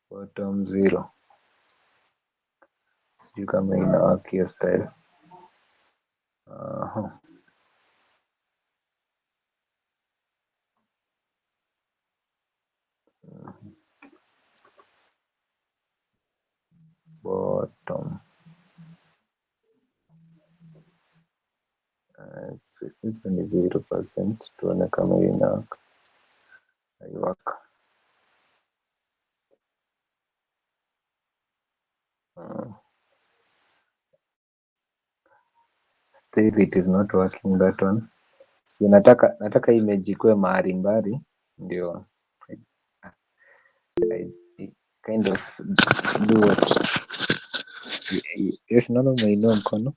Bottom 0. Sijui kama ina work hiyo style. Bottom. Hizi ni 0%. Tuone kama ina work. Still it is not working, that one. Nataka image ikuwe mahali mbali, ndio I kind of do what. Yes, naona umeinua mkono.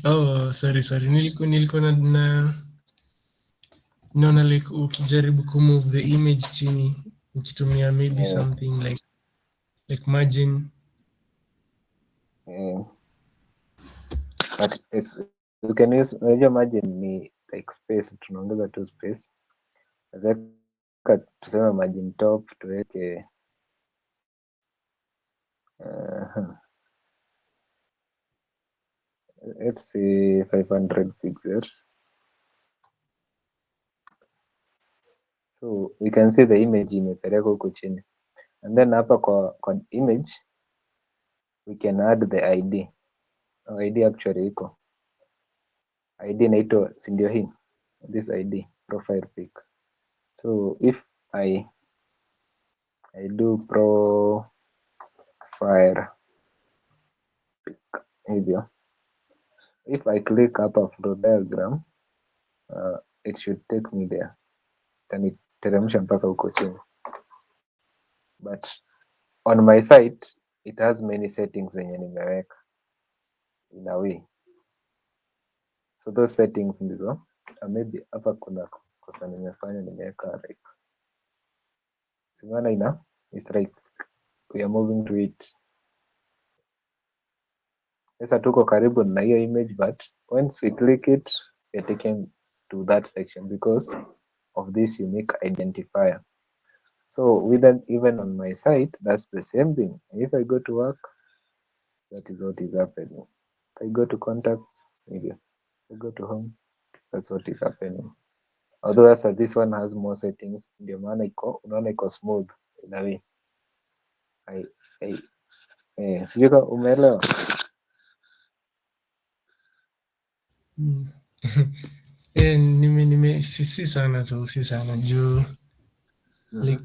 Oh, sorry. Nilikuwa naona like ukijaribu kumove the image chini ukitumia maybe something like margin. But you can use, unajua margin ni like space, tunaongeza tu space. Tuseme margin top tuweke let's say 500 pixels. So we can see the image imepelekwa huko chini, and then hapa kwa image we can add the ID. ID actually iko ID inaitwa, si ndio hii, this ID profile pic. So if I do profile pic hivyo, if I click hapa flow diagram, it should take me there, taniteremsha mpaka huko chini, but on my site it has many settings zenye nimeweka in a way. So those settings ndizo maybe hapa kuna kosa nimefanya, nimeweka like, simaona it's like we are moving to it. Sasa tuko karibu na hiyo image, but once we click it we are taken to that section because of this unique identifier. So even on my site that's the same thing. If I go to work, that is what is happening. If I go to contacts, maybe I go to home, that's what is happening. Although sasa this one has more settings, ndio maana unaona iko smooth in a way. Sijui kama umeelewa. Si sana tu, si sana juu like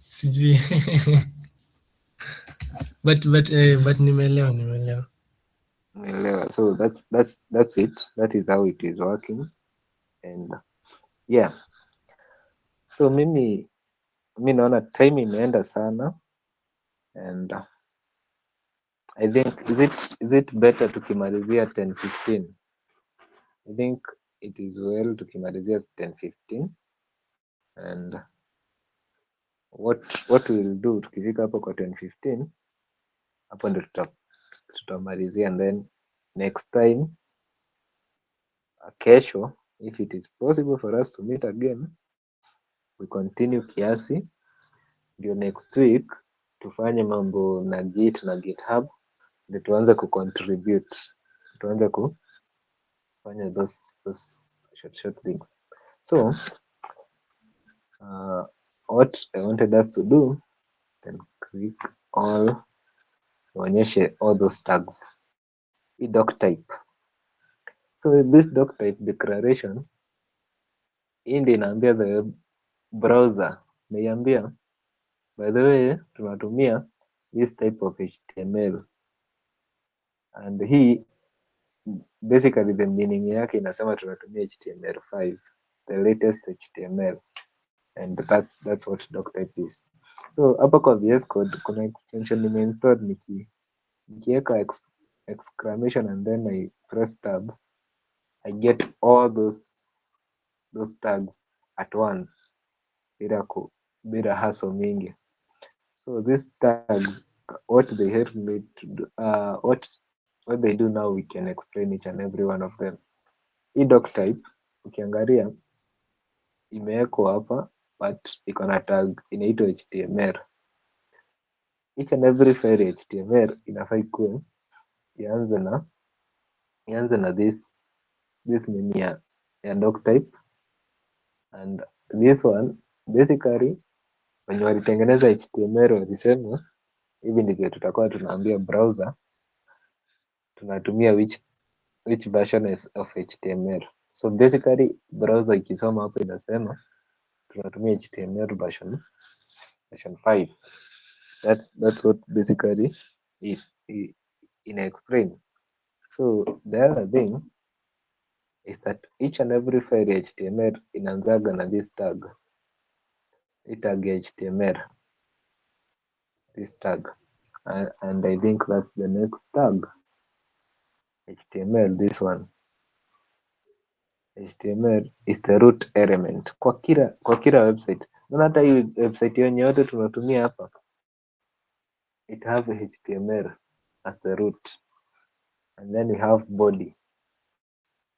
sijui but nimeelewa. So that's it. That is how it is working, and yeah. So mi naona time imeenda sana, and I think is it better tukimalizia 10:15? I think it is well tukimalizia 10:15, and what we'll do tukifika hapo kwa 10:15, hapo ndio tutamalizia, and then next time kesho, if it is possible for us to meet again, we continue kiasi, ndio next week tufanye mambo na Git na GitHub, ndio tuanze kucontribute, tuanze kufanya those short things. So what I wanted us to do, then click all, tuonyeshe all those tags, hii doc type. So this doc type declaration hii ndio inaambia the web browser, naiambia by the way tunatumia this type of HTML, and hii basically the meaning yake inasema tunatumia HTML5, the latest HTML, and that's what doc type is. So hapa kwa VS Code kuna extension nimeinstall, nikiweka exclamation and then I press tab, I get all those tags at once bila hassle mingi. So these tags, what they help me to do, what they do now, we can explain each and every one of them. Hii doc type ukiangalia imewekwa hapa, but iko na tag inaitwa HTML. Each and every file HTML inafaa ikuwe ianze na this name ya doc type, and this one basically wenye walitengeneza HTML walisema hivi ndivyo tutakuwa tunaambia browser tunatumia which version of HTML. So basically browser ikisoma hapo inasema tunatumia HTML version 5. That's what basically is ina explain. So the other thing is that each and every file HTML inaanzaga na this tag, tag HTML, this tag, and I think that's the next tag, HTML, this one. HTML is the root element kwa kila website. Unaona hata hii website yenye yote tunatumia hapa, it have HTML as the root, and then we have body.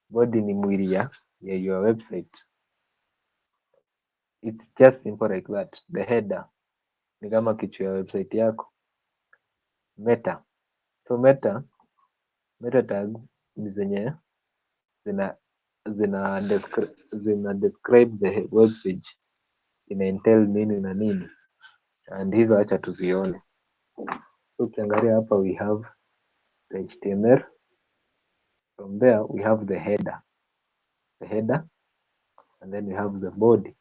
Body ni mwili ya your website. It's just simple like that. The header ni kama kichwa ya website yako. Meta, so meta tags ni zenye zina describe the web page, ina entail nini na nini, and hizo acha tuzione. So ukiangalia hapa we have the HTML. From there we have the header, and then we have the body,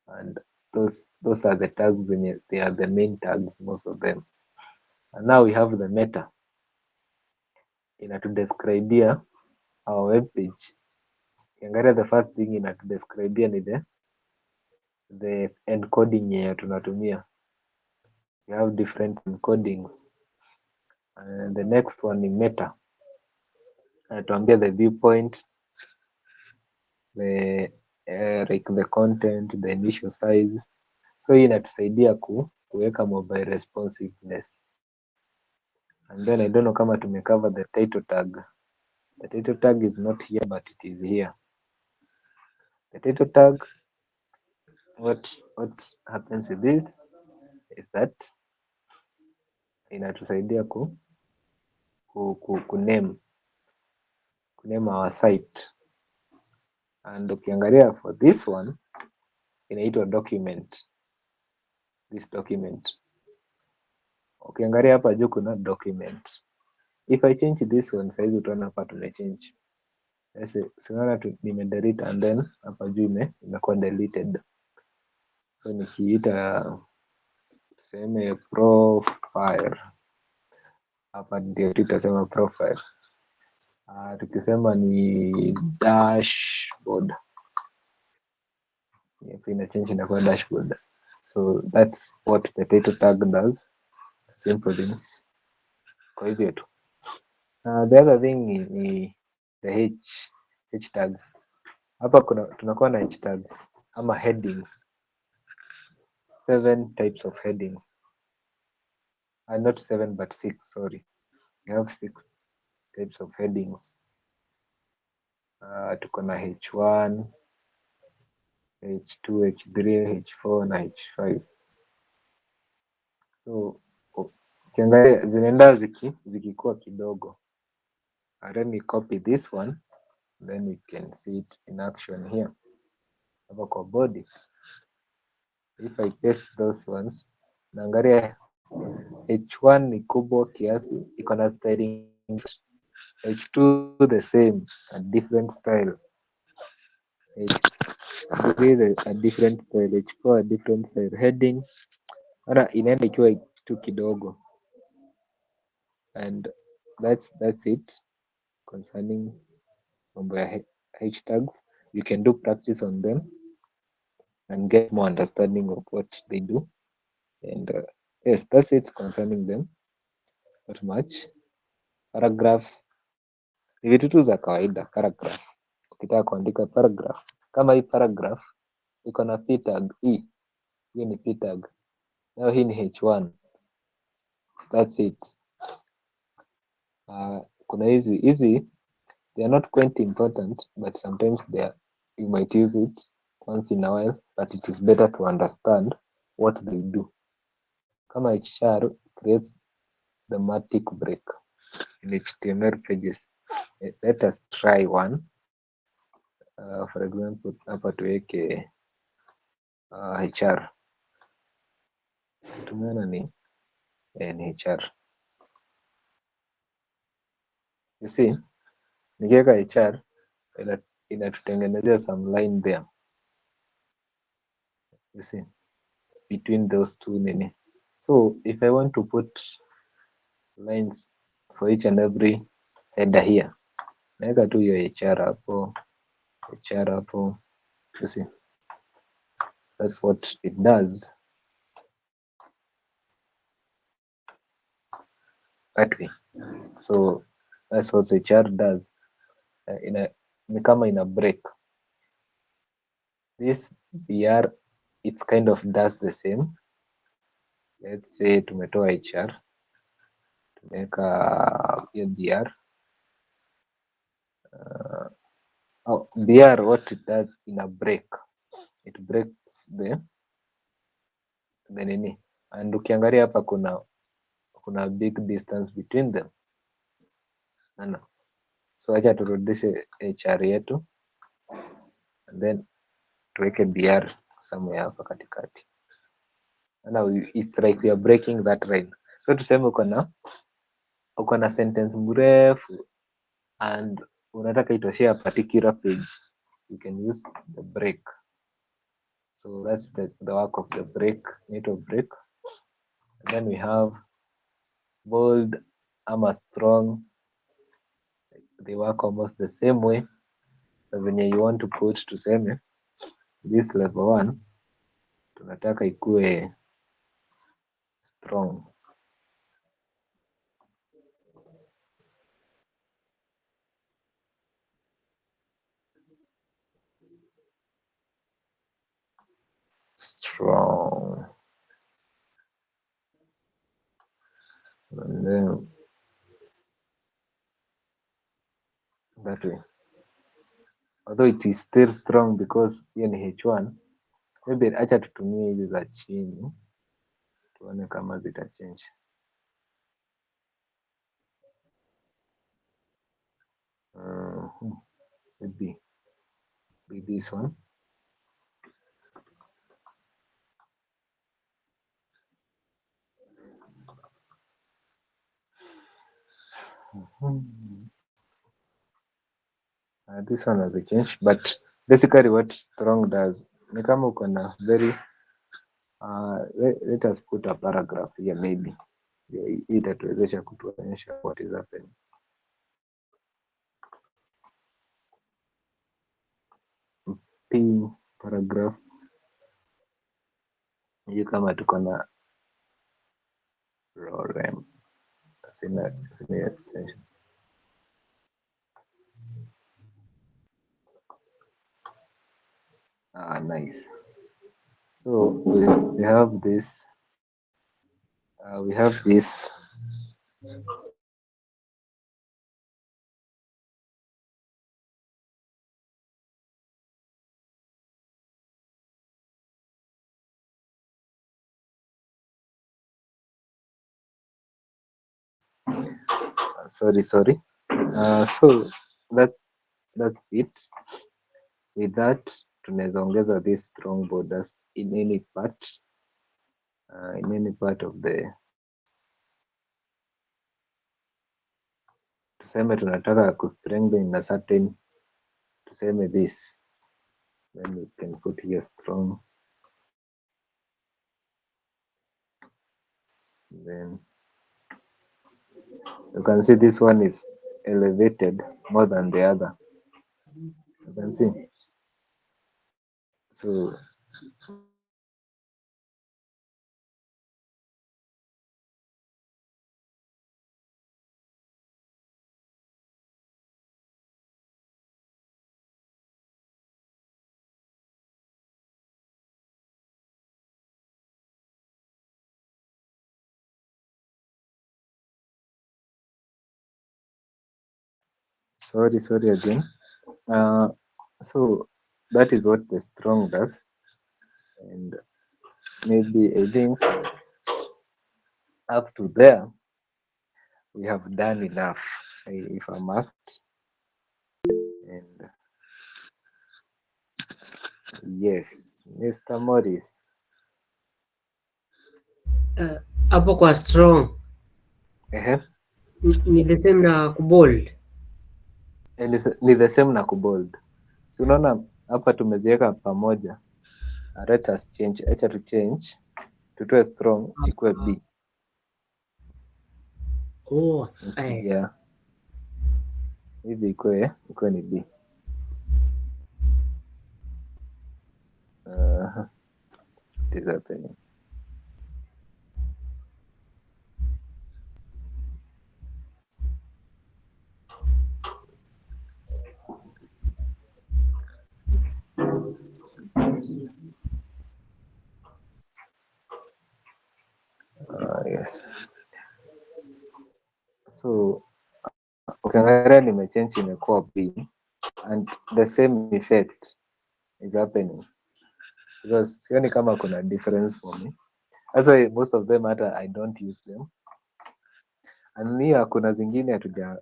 and those are the tags when they are the main tags, most of them. And now we have the meta, inatudescribia our web page. Ukiangalia the first thing inatudescribia ni the encoding yenye tunatumia. We have different encodings, and the next one ni meta, anatuambia the viewpoint, the like the content, the initial size. So hii inatusaidia kuweka mobile responsiveness. And then I don't know kama tumecover the title tag. The title tag is not here, but it is here. The title tag, what happens with this is that inatusaidia kuname our site. And ukiangalia for this one inaitwa document. This document, ukiangalia hapa juu kuna document. If I change this one, saizi utaona hapa tumechange. Unaona nimedelete, and then hapa juu imekuwa deleted. So nikiita tuseme profile, hapa ndio tutasema profile. Tukisema ni dashboard, ina change inakuwa dashboard. So that's what the title tag does. Simple things. Kwa hivyo tu. The other thing ni the H tags. Hapa tunakuwa na H tags ama headings. 7 types of headings. Not 7 but 6, sorry. We have 6 types of headings. Tuko na H1, H2, H3, H4 na H5. So ukiangalia zinaenda zikikuwa kidogo. Let me copy this one, then we can see it in action here. Hapa kwa body, if I paste those ones, naangalia H1 ni kubwa kiasi, iko na styling. H2 the same, a different style. H3 a different style. H4 a different style. Heading ana inaenda ikiwa tu kidogo, and that's it concerning mambo ya H tags. You can do practice on them and get more understanding of what they do. And yes, that's it concerning them. Not much. Paragraph ni vitu tu za kawaida. Paragraph, ukitaka kuandika paragraph, kama hii paragraph iko na p tag hii ni p tag. Now hii ni H1. That's it. Kuna hizi they are not quite important, but sometimes you might use it once in a while, but it is better to understand what they do. Kama HR creates thematic break in HTML pages. Let us try one. For example, hapa tuweke HR. Tumeona ni HR. You see, nikiweka HR inatutengenezea some line there. You see, between those two nini. So if I want to put lines for each and every header here, naweka tu hiyo HR hapo. You see, that's what it does. That way. So that's what HR does. Ni kama ina break. This BR, it's kind of does the same. Let's say tumetoa HR, tumeweka hiyo BR. BR, what it does in a break, it breaks the nini, and ukiangalia hapa kuna big distance between them. So acha turudishe HR yetu and then tuweke BR somewhere hapa katikati. Now it's like we are breaking that line. So tuseme uko na sentence mrefu and unataka itoshea a particular page, you can use the break. So that's the work of the break, NATO break. And then we have bold, ama strong. They work almost the same way. So when you want to put tuseme this level 1 tunataka ikue strong. Strong. And then that way. Although it is still strong because hiyo ni H1, maybe acha tutumie hizi za chini tuone kama zitachange. Maybe this one. This one has a change, but basically what strong does ni kama uko na very let us put a paragraph here maybe. Hii itatuwezesha kutuonyesha what is happening. P paragraph hii kama tuko na lorem sina extension. Nice. So we have this. We have this. Sorry. So that's it. With that tunaweza ongeza this strong borders in any part of the, tuseme tunataka kustrengthen in a certain, tuseme this, then we can put here strong, then you can see this one is elevated more than the other. You can see. So sorry again. So that is what the strong does, and maybe I think up to there we have done enough, if I must. And yes, Mr. Morris. Hapo kwa strong ni the same na kubold. Ni the same na kubold. Si unaona hapa tumeziweka pamoja. Let us change. Acha tu change. Tutoe strong ikuwe B. Oh, yeah. Hivi ikuwe ni B. What is happening? Yes. So ukiangalia nimechange imekuwa B, and the same effect is happening because sioni kama kuna difference for me. That's why most of them hata I don't use them. And hiyo kuna zingine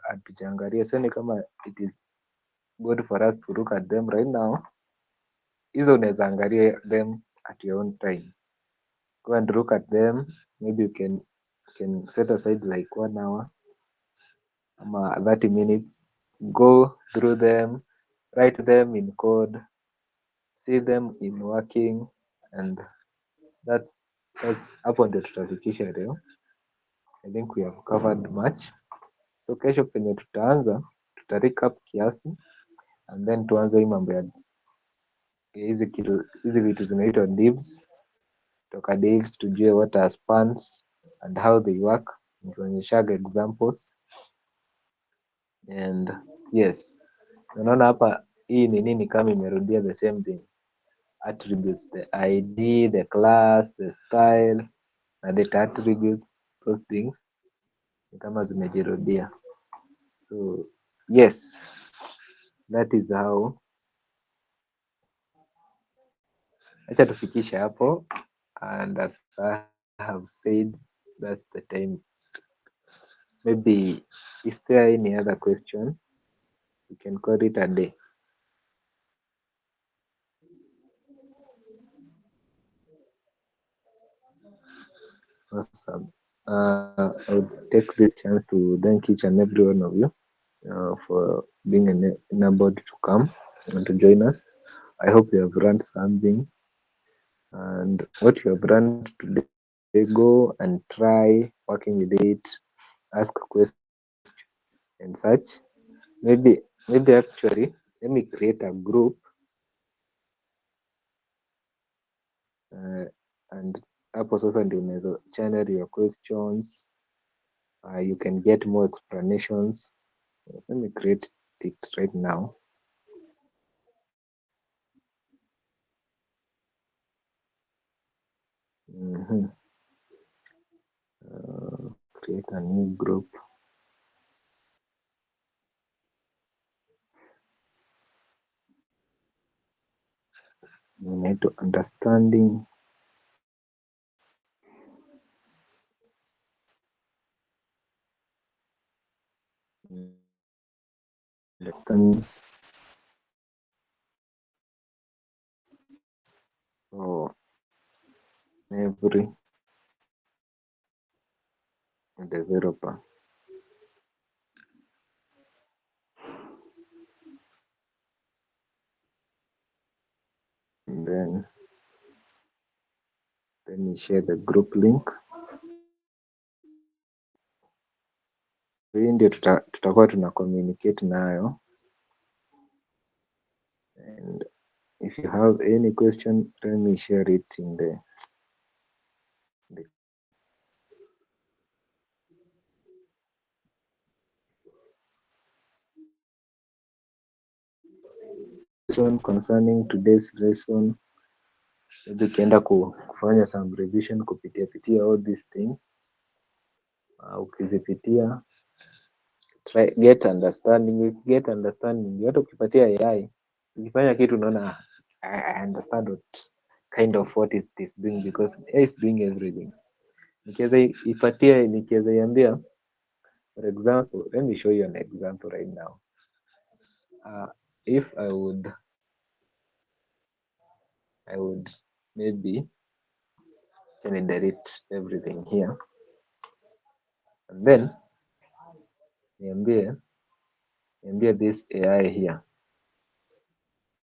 hatujaangalia, sioni kama it is good for us to look at them right now. Hizo unaweza angalia them at your own time. Go and look at them. Maybe you can set aside like 1 hour ama 30 minutes. Go through them, write them in code, see them in working, and that's hapo ndio tutafikisha leo. I think we have covered much. So kesho penye tutaanza tuta recap kiasi and then tuanze hii mambo ya hizi vitu zinaitwa divs. Toka divs tujue what are spans and how they work, nituonyeshaga examples. And yes, unaona hapa hii ni nini kama imerudia the same thing. Attributes, the ID, the class, the style na data attributes, those things ni kama zimejirudia. So yes, that is how. Acha tufikishe hapo, and as I have said, that's the time. Maybe is there any other question? We can call it a day. Awesome. I would take this chance to thank each and every one of you for being enabled to come and to join us. I hope you have learned something, and what you have learned today, go and try working with it, ask questions and such. Maybe actually, let me create a group and hapo sasa ndio unaweza channel your questions. You can get more explanations. Let me create it right now. Create a new group. Inaitwa understanding for every developer. And then let me share the group link. Hii ndio tutakuwa tuna communicate nayo, and if you have any question, let me share it in the lesson. Concerning today's lesson, maybe ukienda kufanya some revision, kupitia all these things, ukizipitia try get understanding. Hata ukipatia AI ukifanya kitu unaona I understand what it is doing, because AI is doing everything. Nikiweza iambia, for example, let me show you an example right now. If I would maybe delete everything here, and then niambie this AI here,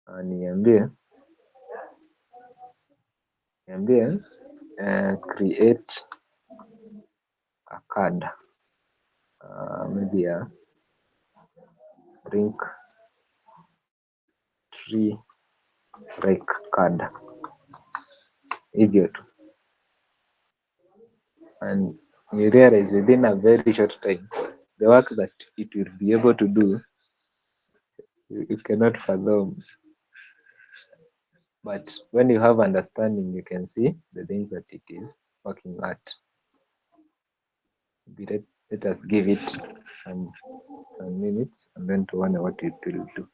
niambie create a card, maybe a drink tree like card, hivyo tu, and you realize within a very short time the work that it will be able to do you cannot fathom. But when you have understanding, you can see the things that it is working at. Let us give it some minutes, and then to wonder what it will do.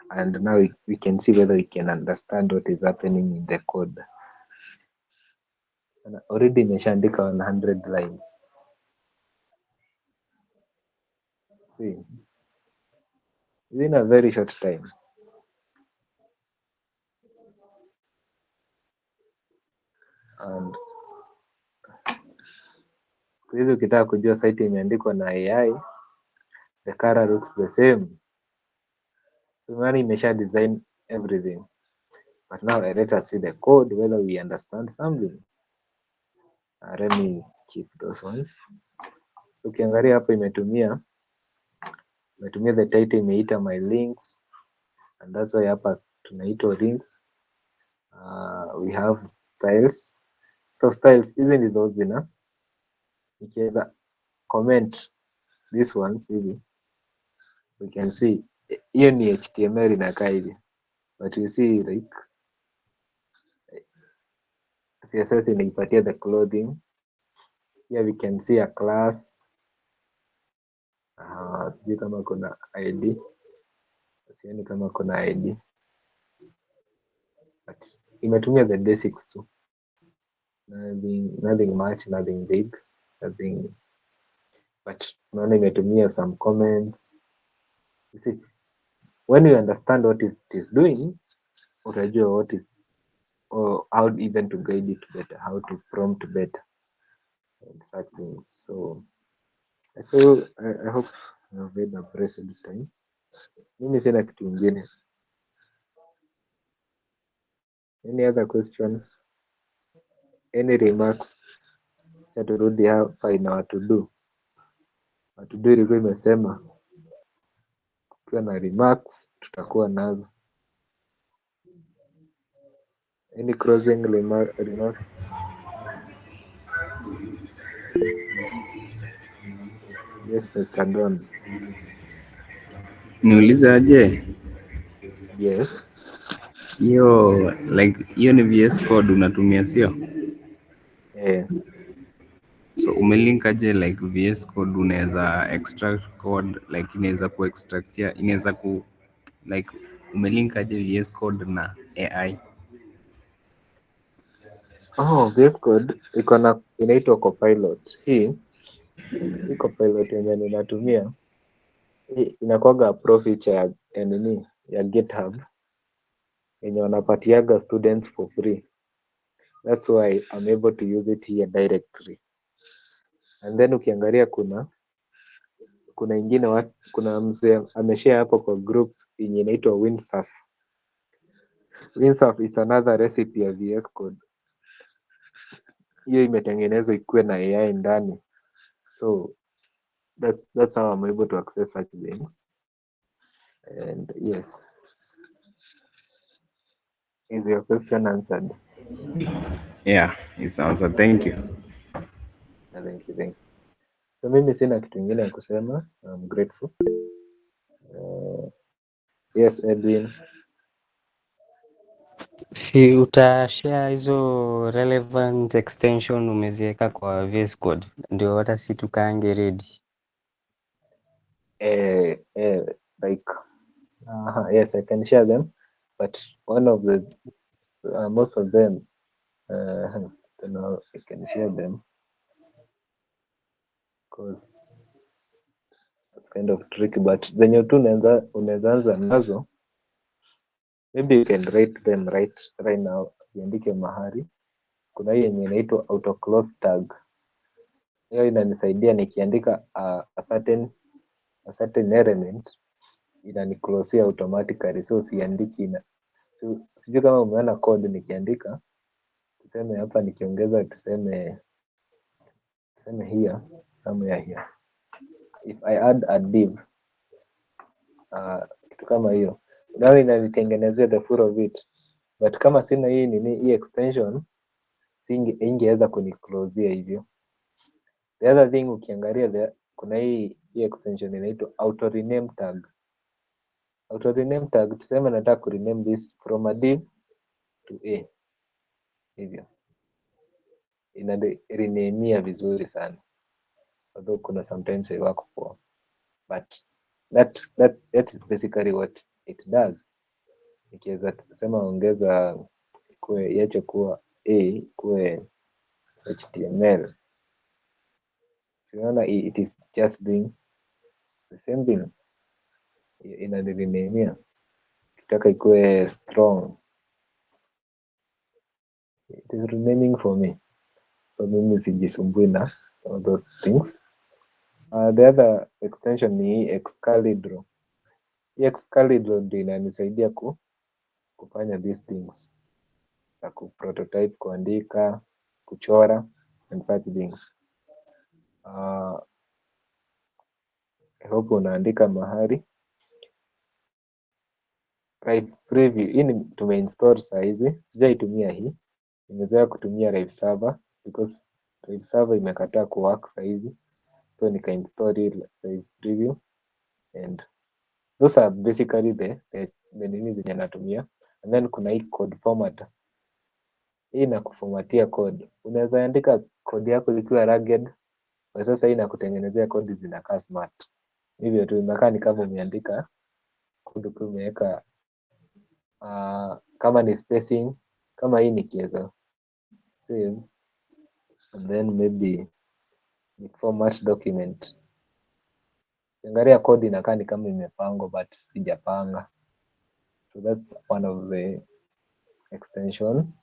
And now we can see whether we can understand what is happening in the code. And already imeshaandika 100 lines. See, within a very short time. And siku hizi ukitaka kujua site imeandikwa na AI, the color looks the same. So nani imesha design everything. But now let us see the code whether we understand something. Let me keep those ones. So ukiangalia hapo imetumia the title imeita my links, and that's why hapa tunaitwa links. We have styles. So styles hizi ndizo zina, nikiweza comment these ones hivi, we can see hiyo ni HTML inakaa hivi, but you see like CSS inaipatia the clothing. Here we can see a class. Sijui kama kuna ID, sioni kama kuna ID, but imetumia the basics tu, nothing much, nothing big, nothing, but unaona imetumia some comments. You see, when you understand what it is doing, utajua what is, or how even to guide it better, how to prompt better and such things. So I hope you have made a blessed time. Mimi sina kitu ingine. Any other questions? Any remarks? Turudi hapa ina watu do ilikuwa imesema kukiwa na remarks tutakuwa nazo. Any closing remarks? Yes, Mr. Don. Niulize aje? Yes. Hiyo hiyo ni VS Code unatumia sio? So umelink aje VS Code unaweza extract code inaweza ku extractia, inaweza ku umelink aje VS Code na AI? VS Code inaitwa Copilot. Hii Copilot yenye ninatumia inakuwaga pro feature ya GitHub yenye wanapatiaga students for free. That's why I'm able to use it here directly. And then ukiangalia kuna ingine kuna mzee ameshare hapo kwa group yenye inaitwa Winsurf. Winsurf is another recipe ya VS Code. Hiyo imetengenezwa ikuwe na AI ndani. So that's how I'm able to access such things. And yes. Is your question answered? Yeah, it's answered. Thank you. Thank you. So mimi sina kitu ingine ya kusema. I'm grateful. Yes, Edwin. Si utashare hizo relevant extension umeziweka kwa VS Code ndio hata si tukaange ready. Yes, I can share them, but one of the most of them I can share them because it's kind of tricky, but zenye tu unaweza anza nazo, maybe you can write them right now, iandike mahali. Kuna hii yenye inaitwa auto close tag. Hiyo inanisaidia nikiandika a certain element inaniclosea automatically, so siandiki sijui kama umeona code nikiandika, tuseme hapa nikiongeza tuseme here somewhere here, if I add a div kitu kama hiyo, nayo inanitengenezea the full of it, but kama sina hii extension ingeweza kuniclosea hivyo. The other thing ukiangalia kuna hii extension inaitwa auto rename tag. Auto rename tag, tuseme nataka ku rename this from a div to a, hivyo ina renamea vizuri sana, although kuna sometimes I work for, but that is basically what it does. Ikiweza tusema ongeza iache kuwa a kuwe HTML, unaona it is just doing the same thing inanirimenia kitaka ikuwe strong, it is remaining for me, so mimi sijisumbui na all those things. The other extension ni Excalibur. Hii Excalibur ndio inanisaidia kufanya these things, na kuprototype, kuandika, kuchora and such things. I hope unaandika mahali. Live preview hii tumeinstall saa hizi, sijaitumia hii, nimezoea kutumia live server because live server imekataa kuwork saa hizi, so nikainstall live preview and those are basically the nini zenye natumia. And then kuna hii code formatter. Hii inakuformatia code, unaweza andika code yako ikiwa rugged, kwa sasa hii inakutengenezea code zinakaa smart. Hivyo tu inakaa ni kama umeandika code ukiwa umeweka kama ni spacing, kama hii nikiweza save and then maybe ni format document. Angalia code inakaa ni kama imepangwa but sijapanga. So that's one of the extension.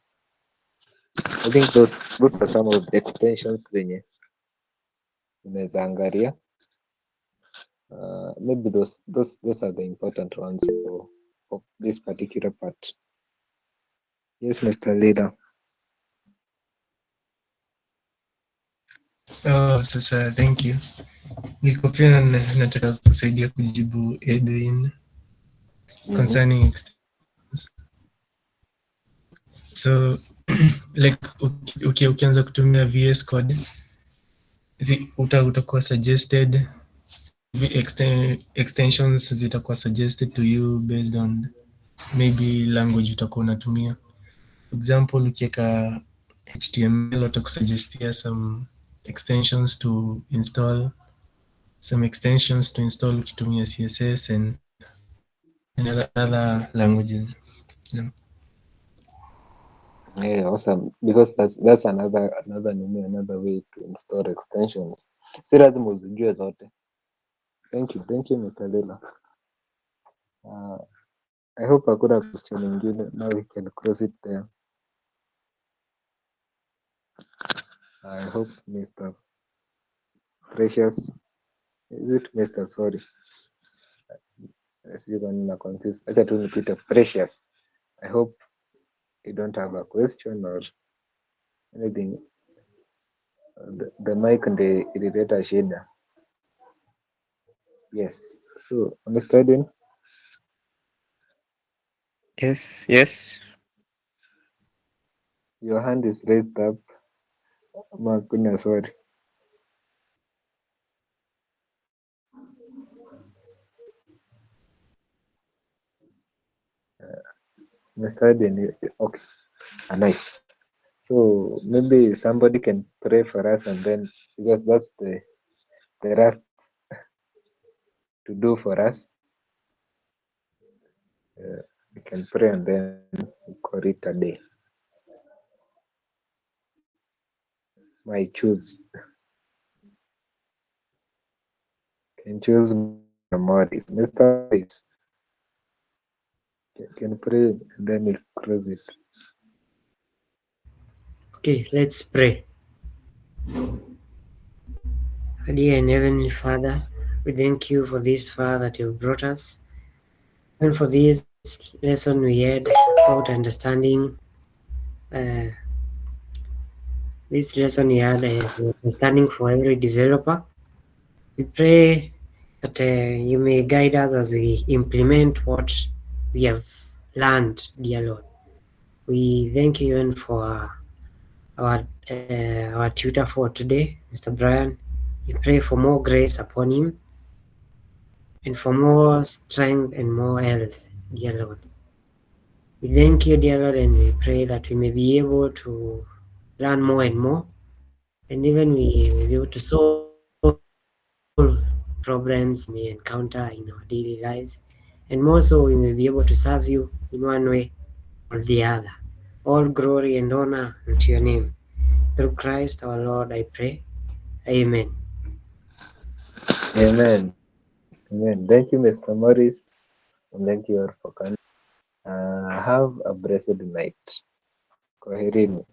I think those are some of the extensions zenye unaweza angalia. Maybe those are the important ones for this particular part. Yes, Mr. Leader. Sasa thank you. Niko pia nataka kusaidia kujibu Edwin concerning extensions. So like ukianza kutumia VS Code utakuwa suggested extensions zitakuwa suggested to you based on maybe language utakuwa unatumia. For example, ukiweka HTML watakusuggestia some extensions to install, some extensions to install ukitumia CSS and other languages. Yeah. Yeah, awesome. Because that's another way to install extensions. Si lazima uzijue zote. Thank you, Mr. Lela. I hope hakuna question nyingine. Now we can close it there. I hope Mr. Precious, is it Mr. Sorry? As you don't confuse. Acha tu nikuite Precious. I hope you don't have a question or anything. The mic ndio ilileta shida. Yes. So, Mr. Edwin? Yes. Your hand is raised up. My goodness, sorry. Mr. Edwin, okay. Nice. So maybe somebody can pray for us, and then because that's the rest to do for us. We can pray and then call it a day. My choose. Can choose Morris. Mr. Morris. Can pray and then we'll close it. Okay, let's pray. Dear and Heavenly Father, we thank you for this far that you've brought us, and for this lesson we had about understanding. This lesson we had understanding for every developer. We pray that you may guide us as we implement what we have learned, dear Lord. We thank you even for our tutor for today, Mr. Brian. We pray for more grace upon him and for more strength and more health, dear Lord. We thank you, dear Lord, and we pray that we may be able to learn more and more, and even we may be able to solve problems we may encounter in our daily lives, and more so we may be able to serve you in one way or the other. All glory and honor unto your name. Through Christ our Lord, I pray. Amen. Amen. Amen. Thank you, Mr. Morris. And thank you all for coming. Have a blessed night. Kwaherini.